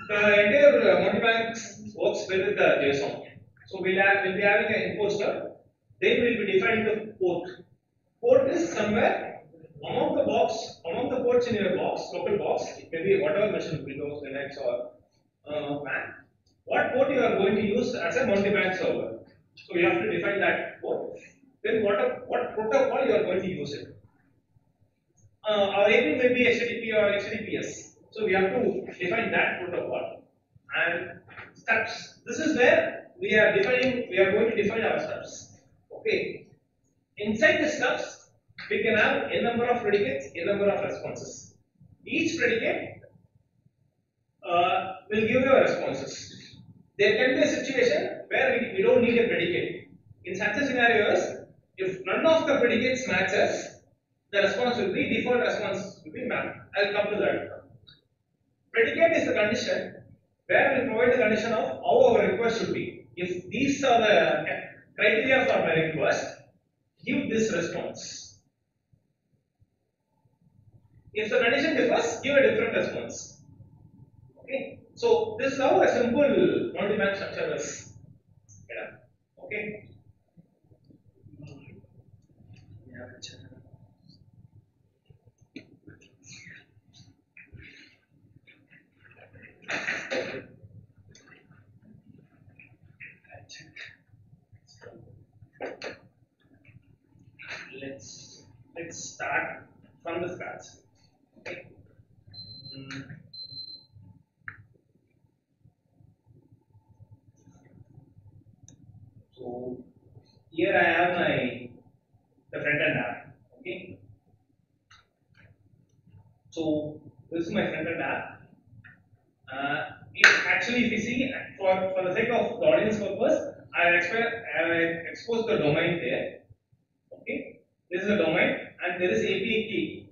the entire multi-banks works with the JSON. So we'll be having an imposter. Then we'll be defining the port. Port is somewhere among the ports in your box, local box. It may be whatever machine, Windows, Linux, or Mac. What port you are going to use as a multi-bank server. So you have to define that port. Then what protocol you are going to use it. Our API may be HTTP or HTTPS. So we have to define that protocol and steps. This is where we are going to define our steps. Okay. Inside the steps, we can have a number of predicates, a number of responses. Each predicate will give you responses. There can be a situation where we don't need a predicate. In such a scenarios, if none of the predicates matches, the response will be default response will be mapped. I'll come to that. Predicate is the condition where we provide the condition of how our request should be. If these are the criteria for my request, give this response. If the condition differs, give a different response. Okay. So this is how a simple multi-bank structure is. Yeah. Okay. Let's start from the scratch. Okay. So here I have the front end app. Okay. So this is my front end app. Actually, if you see, for the sake of the audience purpose, I exposed the domain there. Okay. This is a domain, and there is API key.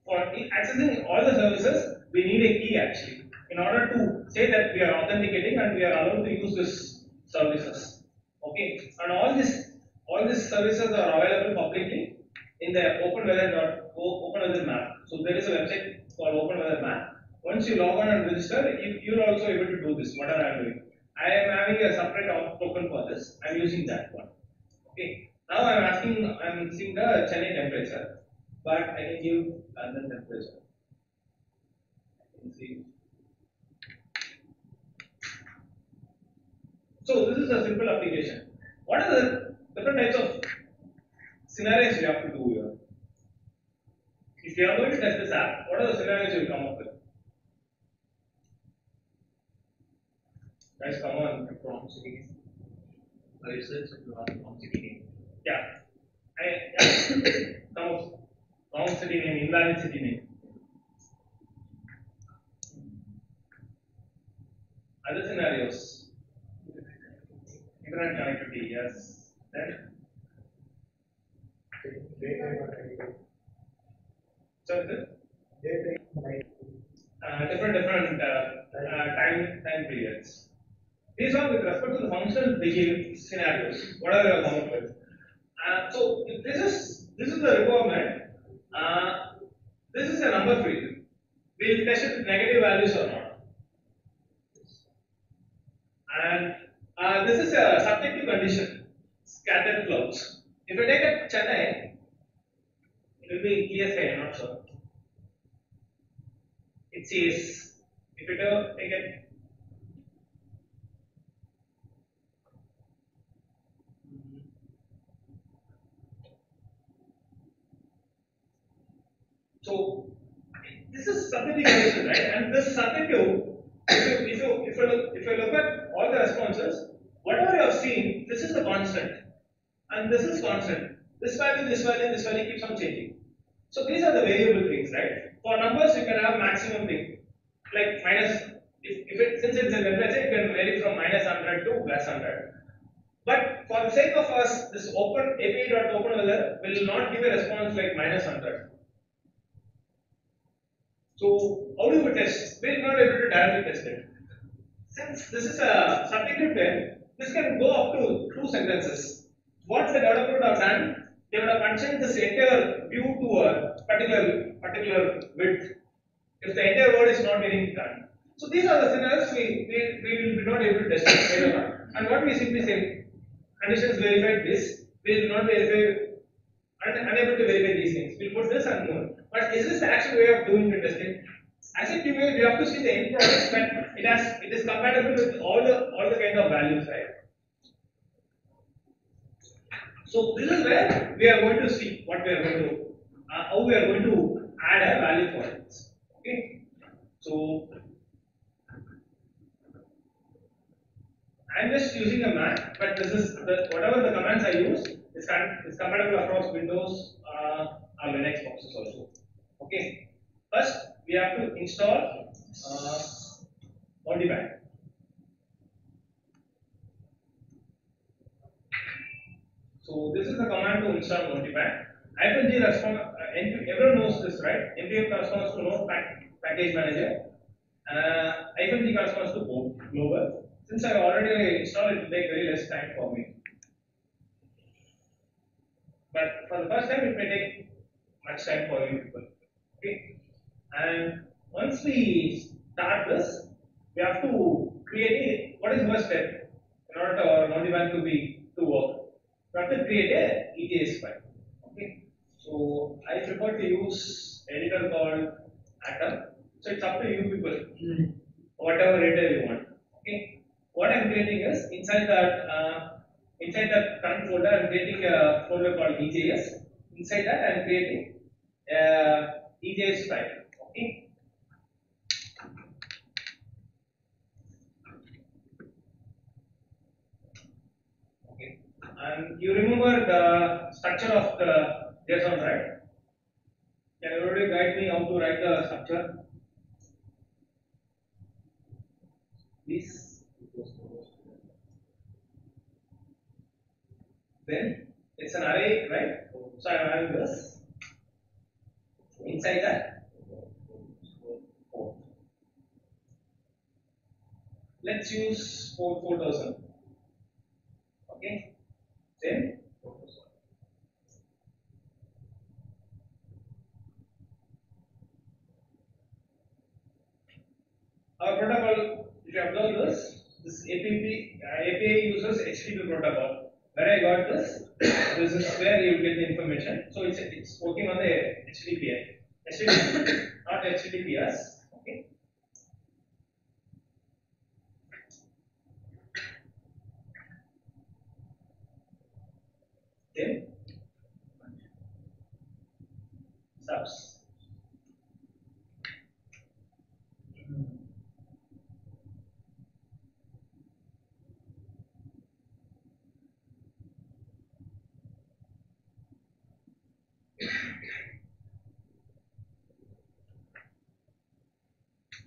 For accessing all the services, we need a key actually in order to say that we are authenticating and we are allowed to use this services. Okay, and all these services are available publicly in the openweather map. So there is a website called openweather map. Once you log on and register, you're also able to do this. Whatever I am doing, I am having a separate auth token for this. I am using that one. Okay. Now I'm seeing the Chennai temperature, but I can give London temperature. I can see. So this is a simple application. What are the different types of scenarios you have to do here? If you are going to test this app, what are the scenarios you will come up with? Guys, come on, from city name. You said something about from city name. Yeah. Wrong city name, invalid city name. Other scenarios. Internet connectivity, yes. Then so is it? the functional behavior scenarios, whatever you have come up with. So this is the requirement. This is a number field. We will test it with negative values or not. And this is a subjective condition, scattered clouds. If I take a Chennai, it will be clear sky, I'm not sure. It says, if it take a so this is subjective condition, right? And this subjective, if you look at all the responses, whatever you have seen, this is the constant, and this is constant. This value keeps on changing. So these are the variable things, right? For numbers, you can have maximum thing, like minus. If it since it's a temperature, it can vary from -100 to +100. But for the sake of us, this open API.openWeather will not give a response like -100. So how do we test? We are not able to directly test it. Since this is a subjective term, this can go up to 2 sentences. What the developer would have done, they would have constrained this entire view to a particular width. If the entire word is not getting done. So these are the scenarios we will be not able to test it later on. And what we simply say, conditions verified this, we will not verify unable to verify these things. We'll put this and more. But is this the actual way of doing the testing? As a QA, we have to see the end product that it is compatible with all the kind of values, right? So this is where we are going to see what we are going to how we are going to add a value for it. Okay. So I'm just using a Mac, but this is whatever the commands I use is compatible across Windows or Linux boxes also. Okay. First, we have to install Multiband. So this is the command to install Multiband. -G response. Everyone knows this, right? npm corresponds to node package manager. -G corresponds to global. Since I already installed it, will take very less time for me. But for the first time, it may take much time for you people. Okay. And once we start this, we have to create what is the first step in order for our Multiband to work. We have to create a ETS file. Okay. So I prefer to use editor called Atom. So it's up to you people. Whatever editor you want. Okay. What I'm creating is inside that current folder, I'm creating a folder called EJS. Inside that, I'm creating EJS file. Okay. Okay. And you remember the structure of the JSON, right? Can everybody guide me how to write the structure? Please. Then it's an array, right? So I'm having this. Inside that, port. Let's use port 4000. Okay. Then our protocol, if you observe this API uses HTTP protocol. Where I got this is where you get the information. So it's working on the HTTP, not HTTPS. Okay. Then subs.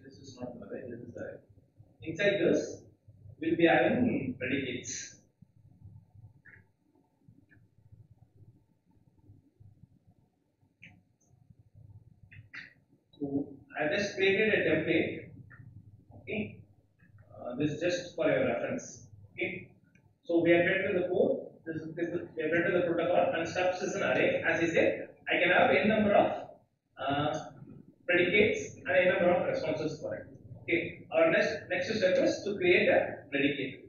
This is not the way, this is the way. Inside this, we'll be having predicates. So I just created a template. Okay, this is just for your reference. Okay, So we have created the code. We have created the protocol, and stubs is an array. As I said, I can have n number of predicates and n number of responses for it. Okay. Our next step is to create a predicate.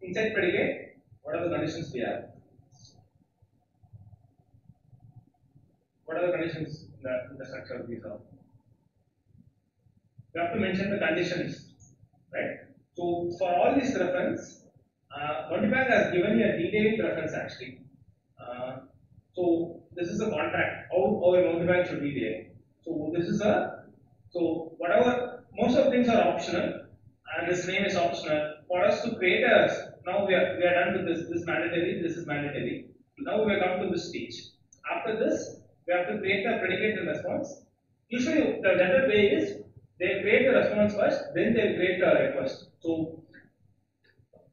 Inside predicate, what are the conditions we have? What are the conditions in the structure of these are? We have to mention the conditions, right? So for all these reference, Multibank has given you a detailed reference actually. So this is a contract, how a Multibank should be there. So this is so whatever, most of the things are optional, and this name is optional. For us to create now we are done with this mandatory, this is mandatory. Now we have come to this stage. After this, we have to create a predicate and response. Usually the general way is they create the response first, then they create the request. So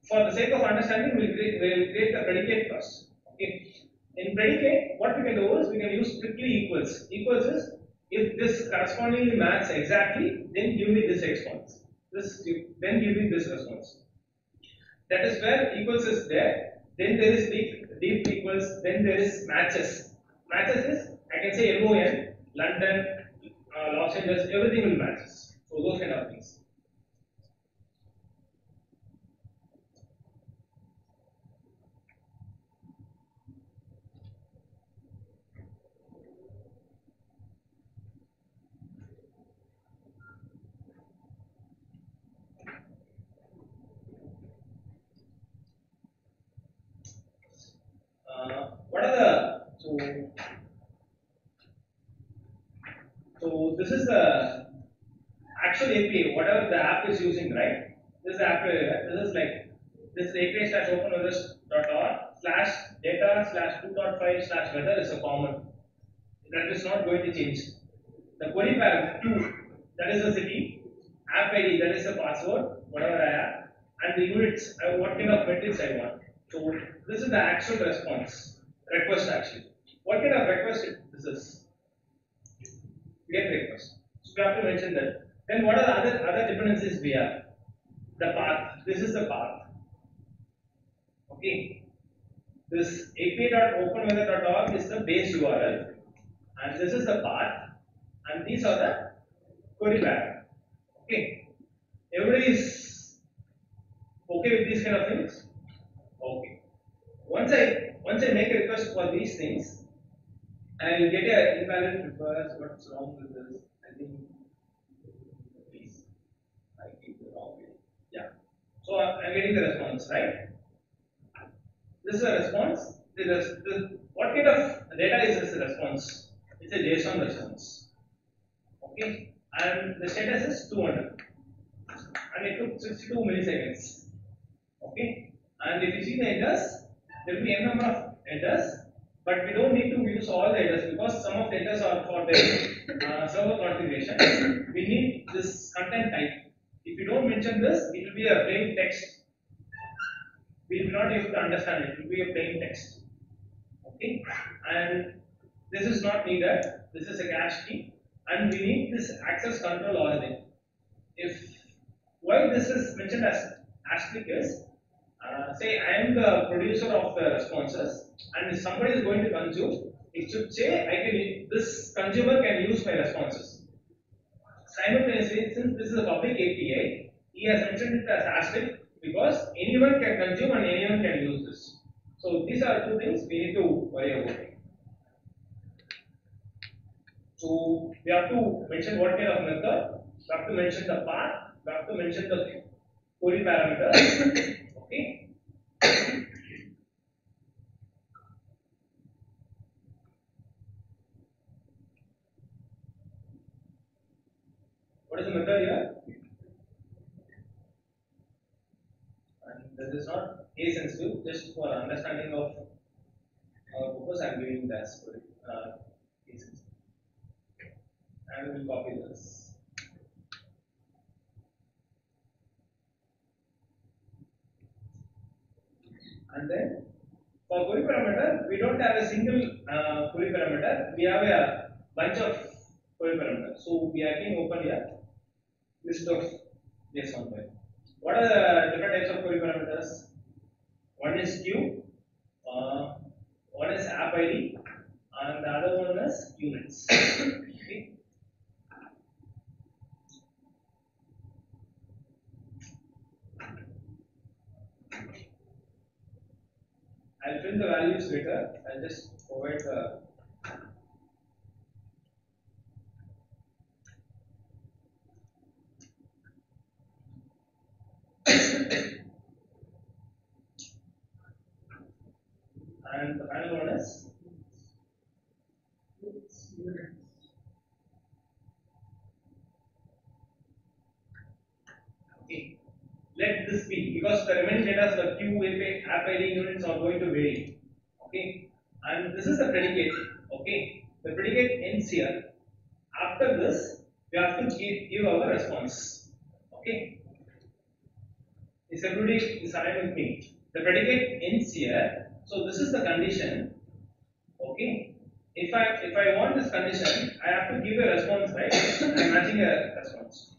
for the sake of understanding, we'll create the predicate first. Okay. In predicate, what we can do is we can use strictly equals. Equals is if this correspondingly matches exactly, then give me this response. Then give me this response. That is where equals is there. Then there is deep equals. Then there is matches. Matches is I can say LON, London, Los Angeles, everything will matches. So those kind of things. What are the so this is the actual API, whatever the app is using, right? This is the app. This is like this API slash openweathers.org slash data slash 2.5 slash weather is a common. That is not going to change. The query parameter 2, that is the city, app ID, that is the password, whatever I have, and the units, what kind of metrics I want. So this is the actual response, request actually. What kind of request this is? Get request. So we have to mention that. Then what are the other dependencies we have? The path. This is the path. Okay. This api.openweather.org is the base URL, and this is the path, and these are the query parameters. Okay. Everybody is okay with these kind of things? Okay. Once I make a request for these things, I will get an invalid request. What's wrong with this? I think please I keep the wrong way. Yeah. So I'm getting the response, right? This is a response. What kind of data is this response? It's a JSON response. Okay. And the status is 200. And it took 62 milliseconds. Okay. And if you see the headers, there will be n number of headers, but we don't need to use all the headers because some of the headers are for the server configuration. We need this content type. If you don't mention this, it will be a plain text. We will not able to understand it. It will be a plain text. Okay, and this is not needed. This is a cache key, and we need this access control origin. If why this is mentioned as asterisk is, say I am the producer of the responses, and if somebody is going to consume, it should say I can. This consumer can use my responses. Simultaneously, since this is a public API, he has mentioned it as asterisk because anyone can consume and anyone can use this. So these are two things we need to worry about. So we have to mention what kind of method, we have to mention the path, we have to mention the query parameters. Okay. What is the method here? And this is not case sensitive, just for understanding of our purpose, I am giving this case sensitive. And we will copy this. And then for query parameter, we don't have a single query parameter. We have a bunch of query parameters. So we again open here list of JSON file. What are the different types of query parameters? One is queue, one is app ID, and the other one is units. Okay. I'll fill the values later. I'll just provide the and the final one is okay. Let this be because the remaining data, the queue, app ID, units are going to vary. Okay, and this is the predicate. Okay, the predicate ends here. After this, we have to give our response. Okay, is everybody is aligned with me? The predicate ends here. So this is the condition. Okay, if I want this condition, I have to give a response, right? I am matching a response.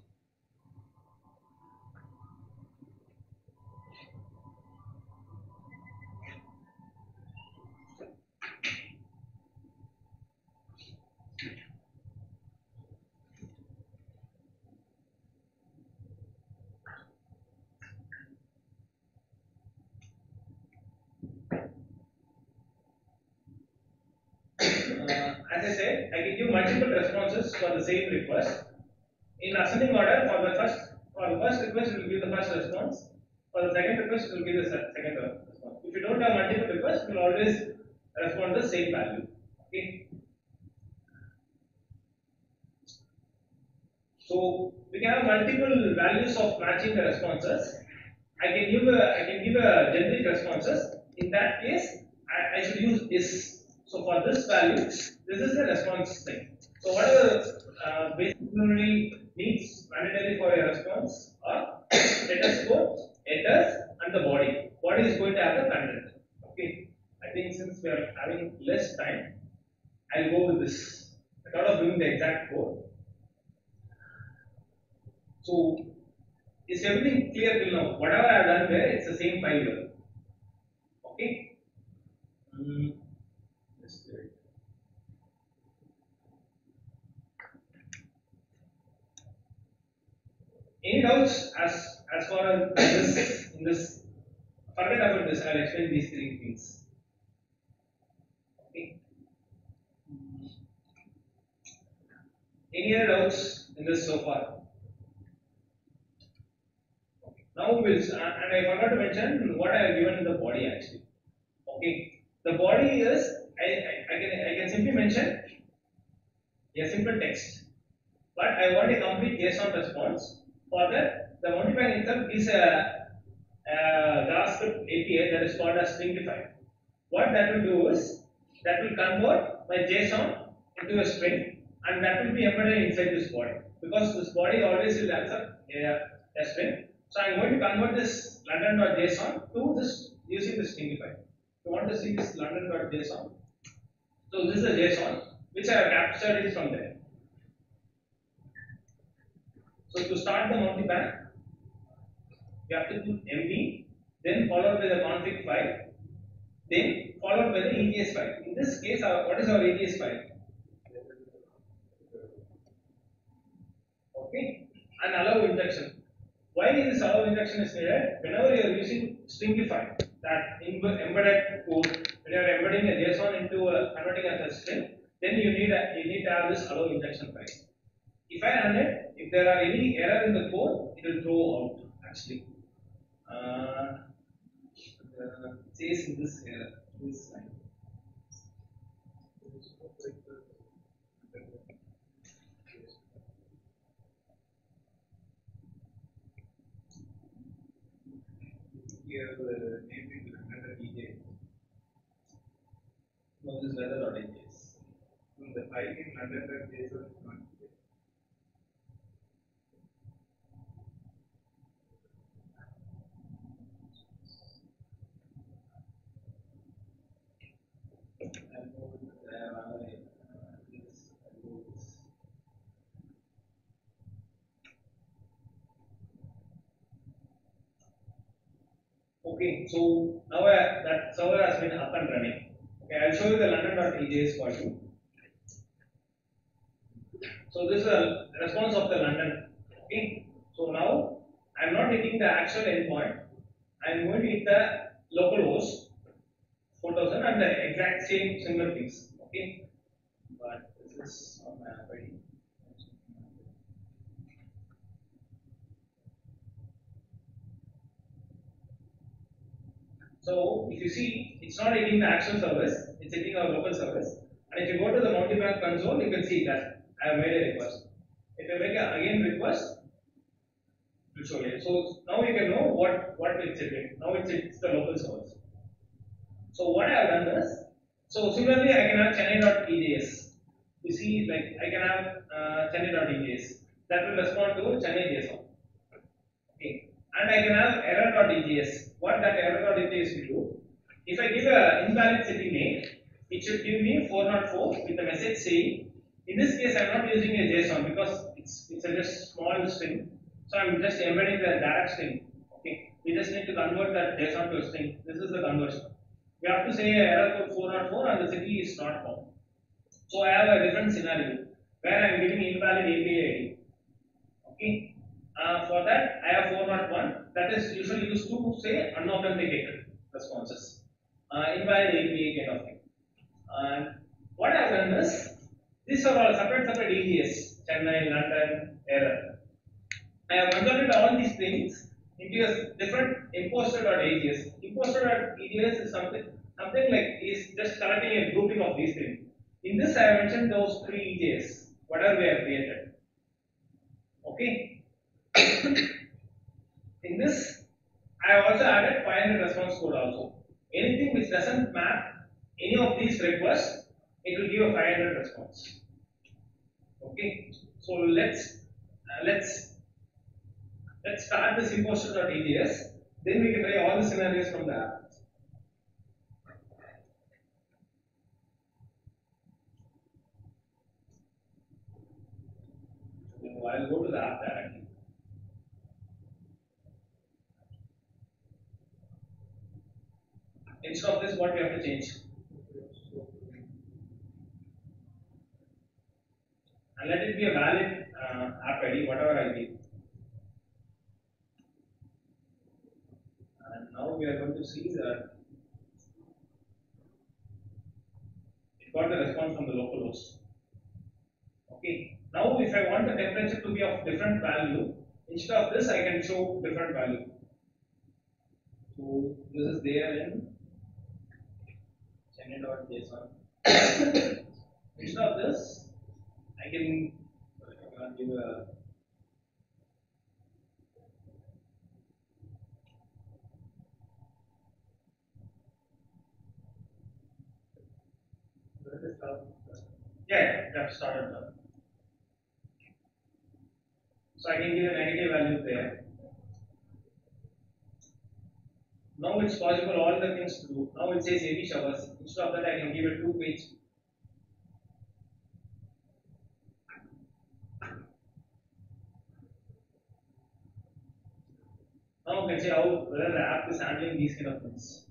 As I said, I can give multiple responses for the same request. In ascending order, for the first request, it will give the first response. For the second request, it will give the second response. If you don't have multiple requests, it will always respond the same value. Okay. So we can have multiple values of matching the responses. I can give a generic responses. In that case, I should use is. So for this value, this is the response thing. So what are the basic memory needs mandatory for a response are data score, headers, and the body. Body is going to have the content. Okay. I think since we are having less time, I'll go with this. I thought of doing the exact code. So is everything clear till now? Whatever I have done there, it's the same file here. Okay. Any doubts as far as this in this? Forget about this. I'll explain these three things. Okay. Any other doubts in this so far? Okay. Now we will, and I forgot to mention what I have given in the body actually. Okay. The body is I can simply mention a simple text, but I want a complete JSON response. For that, the modifying itself is a JavaScript API that is called as stringify. What that will do is that will convert my JSON into a string, and that will be embedded inside this body because this body always will accept a string. So I'm going to convert this london.json to this using this stringify. You want to see this london.json? So this is a JSON which I have captured it from there. So to start the multi-bank, you have to do md, then followed by the config file, then followed by the ETS file. In this case, what is our ETS file? Okay, and allow injection. Why this allow injection is needed? Whenever you are using stringify, that embedded code, when you are embedding a JSON into converting as a string, then you need to have this allow injection file. If I run it, if there are any error in the code, it will throw out actually. It says in this error, this line. Here the name is under DJ. No, this weather.js. The file in under.json is not here. Okay, so now that server has been up and running. Okay, I'll show you the london.tjs for you. So this is a response of the London. Okay, so now I'm not hitting the actual endpoint. I'm going to hit the local host 4000 and the exact same similar things. Okay, but this is on my app ID. So if you see, it's not hitting the actual service, it's hitting our local service. And if you go to the multi-bank console, you can see that I have made a request. If I make a again request, it will show you. So now you can know what it's hitting. Now it's the local service. So what I have done is, so similarly I can have chennai.ejs. You see, like I can have chennai.ejs that will respond to chennai.json. Okay, and I can have error.ejs. What that error.ejs will do? If I give a invalid city name, it should give me 404 with a message saying, in this case I'm not using a JSON because it's a just small string. So I'm just embedding the direct string. Okay, we just need to convert that JSON to a string. This is the conversion. We have to say error code 404 and the city is not found. So I have a different scenario where I am giving invalid API ID. Okay. For that I have 401 that is usually used to say unauthenticated responses. Invalid API kind of thing. And what I have done is these are all separate EGS, Chennai, London, error. I have converted all these things into a different imposter.ags. Imposter.ags is something like is just collecting a grouping of these things. In this, I have mentioned those three EJs, whatever we have created. Okay. In this, I have also added 500 response code also. Anything which doesn't map any of these requests, it will give a 500 response. Okay. So let's start this imposter.ags. Then we can try all the scenarios from the app. So I'll go to the app directly. Instead of this, what we have to change? And let it be a valid app ID, whatever I give. And now we are going to see that it got the response from the local host. Okay. Now, if I want the temperature to be of different value, instead of this, I can show different value. So this is there in chennai.json. Instead of this, I can give a that started now. So I can give a negative value there. Now it's possible all the things to do. Now it says heavy showers. Instead of that, I can give a 2-page. Now you can say how whether the app is handling these kind of things.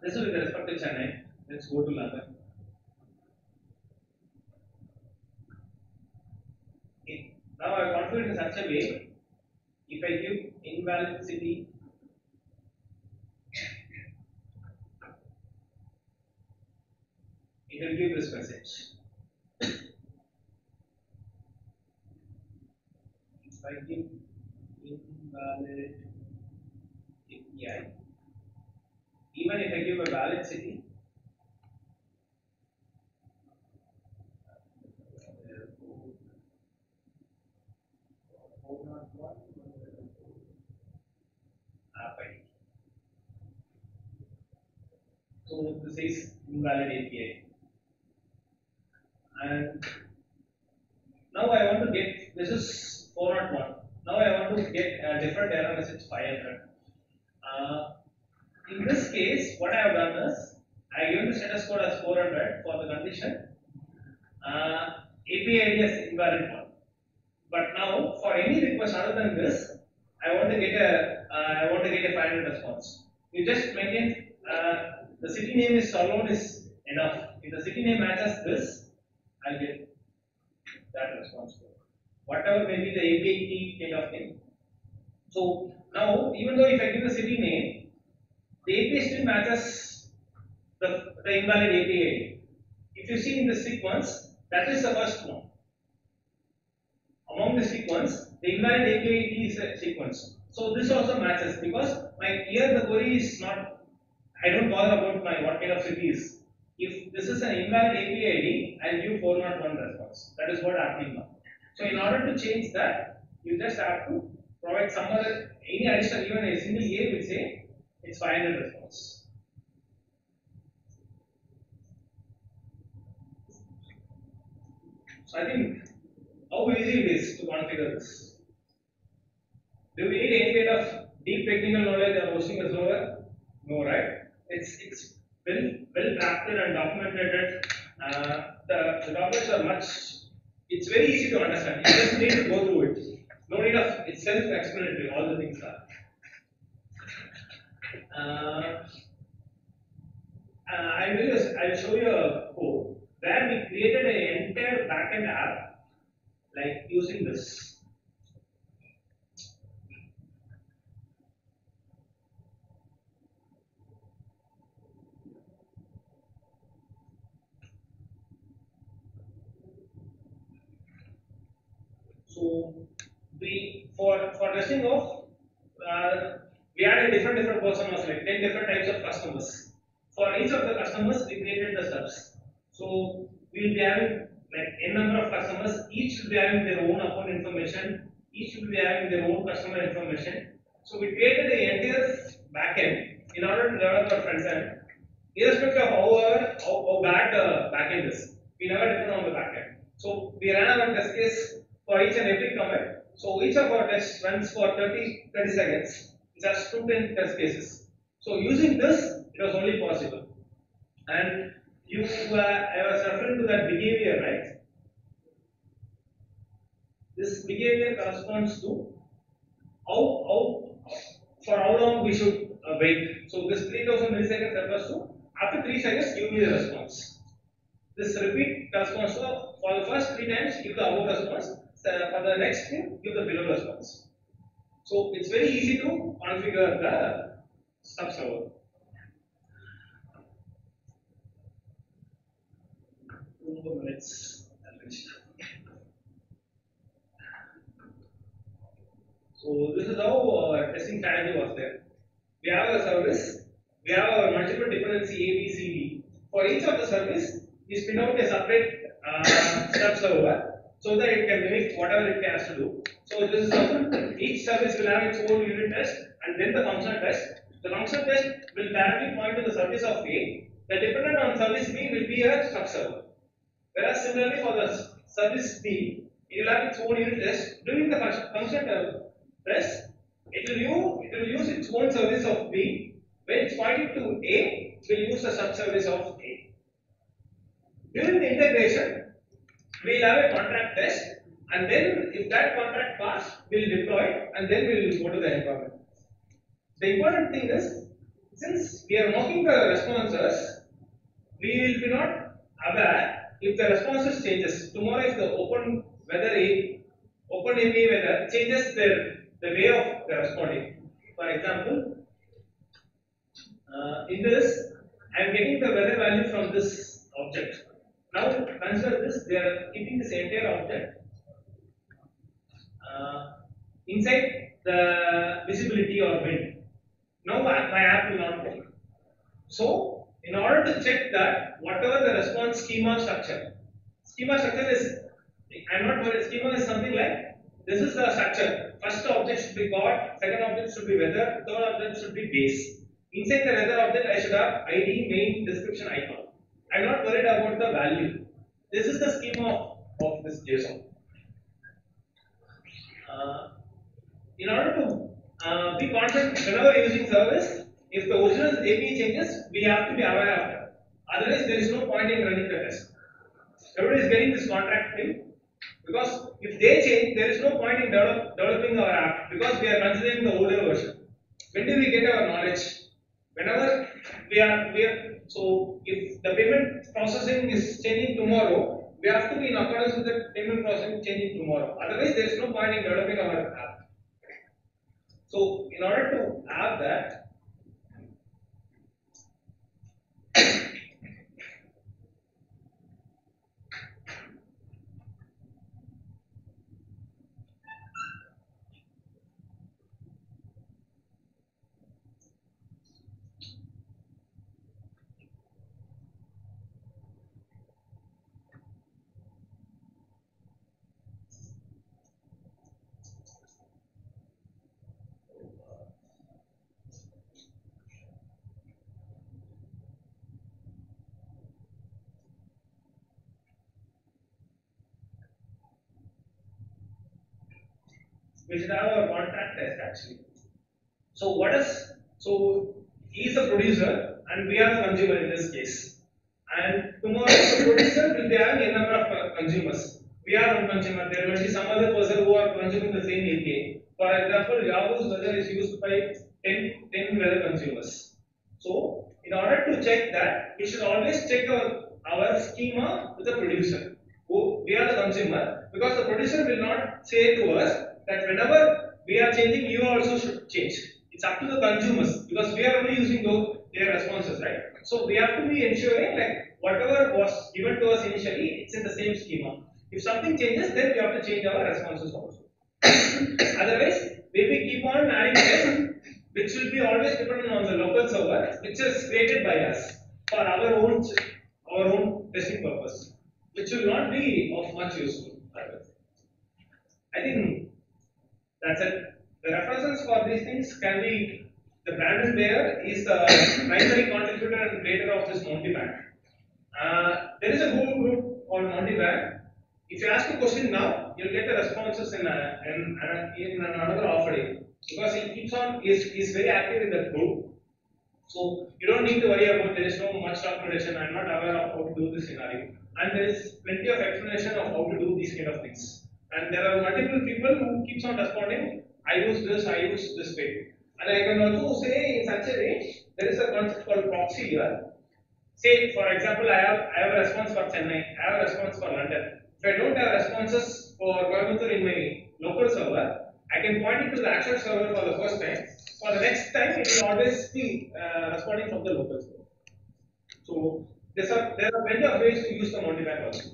This is with respect to Chennai. Let's go to London. Okay. Now I configure in such a way, if I give invalid city, it will give this message. If I give invalid API, even if I give a valid city, app ID. So this is invalid API. And now I want to get, this is 401. Now I want to get a different error message 500. In this case, what I have done is, I give the status code as 400 for the condition, API ID as invalid one. But now for any request other than this, I want to get a 500 response. You just maintain the city name is alone is enough. If the city name matches this, I'll get that response. Whatever may be the API key kind of thing. So now even though if I give the city name, the API still matches the invalid API ID. If you see in the sequence, that is the first one. Among the sequence, the invalid API ID is a sequence. So this also matches because here the query is not, I don't bother about what kind of city is. If this is an invalid API ID, I'll give 401 response. That is what happening now. So in order to change that, you just have to provide some other, any additional, even a single A will say it's 500 response. So I think how easy it is to configure this. Do we need any kind of deep technical knowledge or hosting a server? No, right? It's well drafted and documented. The documents are much. It's very easy to understand. You just need to go through it. No need of it's self-explanatory. All the things are. I'll show you a code where we created an entire backend app like using this. So we for testing of we had a different personas like 10 different types of customers. For each of the customers, we created the stubs. So we will be having like n number of customers. Each will be having their own account information. Each will be having their own customer information. So we created the entire backend in order to develop our front end. Irrespective of how bad the backend is, we never depend on the backend. So we ran our test case for each and every commit. So each of our tests runs for 30 seconds. It has 210 test cases. So using this, it was only possible. And I was referring to that behavior, right? This behavior corresponds to for how long we should wait. So this 3000 milliseconds refers to after 3 seconds give me the response. This repeat corresponds to for the first 3 times give the above response. For the next thing give the below response. So it's very easy to configure the stub server. 2 more minutes. So this is how our testing strategy was there. We have a service, we have our multiple dependency A, B, C, D. For each of the service, we spin out a separate stub server so that it can mimic whatever it has to do. So this is how each service will have its own unit test and then the functional test. The functional test will directly point to the service of A. The dependent on service B will be a stub server. Whereas similarly for the service B, it will have its own unit test. During the function test, it will use its own service of B. When it's pointing to A, it will use the sub service of A. During the integration, we will have a contract test, and then if that contract pass, we will deploy it, and then we will go to the environment. The important thing is, since we are mocking the responses, we will be not aware if the responses changes. Tomorrow, if the open API weather changes the way of the responding. For example, in this, I am getting the weather value from this object. Now consider this, they are keeping this entire object inside the visibility or wind. Now my app will not work. So in order to check that, whatever the response schema structure is, I'm not worried, schema is something like, this is the structure. First object should be God, second object should be weather, third object should be base. Inside the weather object, I should have ID, main, description, icon. I'm not worried about the value. This is the schema of this JSON. In order to be confident whenever using service, if the original API changes, we have to be aware of that. Otherwise, there is no point in running the test. Everybody is getting this contract thing. Because if they change, there is no point in developing our app because we are considering the older version. When do we get our knowledge? Whenever so if the payment processing is changing tomorrow, we have to be in accordance with the payment processing changing tomorrow. Otherwise, there is no point in developing our app. So in order to have that, we should have a contract test actually. So what is he is a producer and we are the consumer in this case. And tomorrow the producer will be having a number of consumers. We are one consumer. There will be some other person who are consuming the same API. For example, Yahoo's weather is used by 10 weather consumers. So in order to check that, we should always check our schema with the producer. Who we are the consumer because the producer will not say to us that whenever we are changing, you also should change. It's up to the consumers because we are only using their responses, right? So we have to be ensuring like whatever was given to us initially, it's in the same schema. If something changes, then we have to change our responses also. Otherwise, we keep on adding tests, which will be always dependent on the local server, which is created by us for our own testing purpose, which will not be of much use to others. I think that's it. The references for these things can be the Brandon Bayer is the primary contributor and creator of this Monty Bank. There is a Google group called Monty Bank. If you ask a question now, you'll get the responses in another offering because he keeps on is very active in that group. So you don't need to worry about there is no much documentation. I'm not aware of how to do this scenario, and there is plenty of explanation of how to do these kind of things. And there are multiple people who keeps on responding. I use this way, and I can also say in such a way there is a concept called proxy here. Say for example, I have a response for Chennai, I have a response for London. If I don't have responses for Coimbatore in my local server, I can point it to the actual server for the first time. For the next time, it will always be responding from the local server. So there are plenty of ways to use the multi-bank also.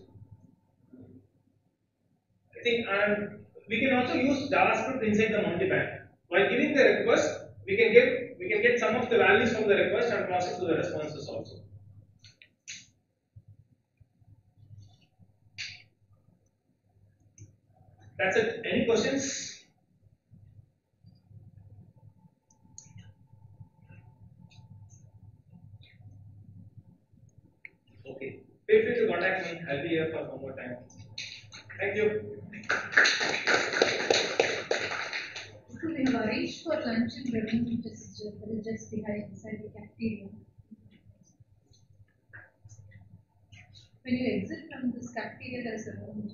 I think, and we can also use JavaScript inside the multi-bank. While giving the request, we can get some of the values from the request and process to the responses also. That's it. Any questions? Okay. Feel free to contact me. I'll be here for some more time. Thank you. So we have arranged for lunch and revenue just behind inside the cafeteria. When you exit from this cafeteria, there is a room.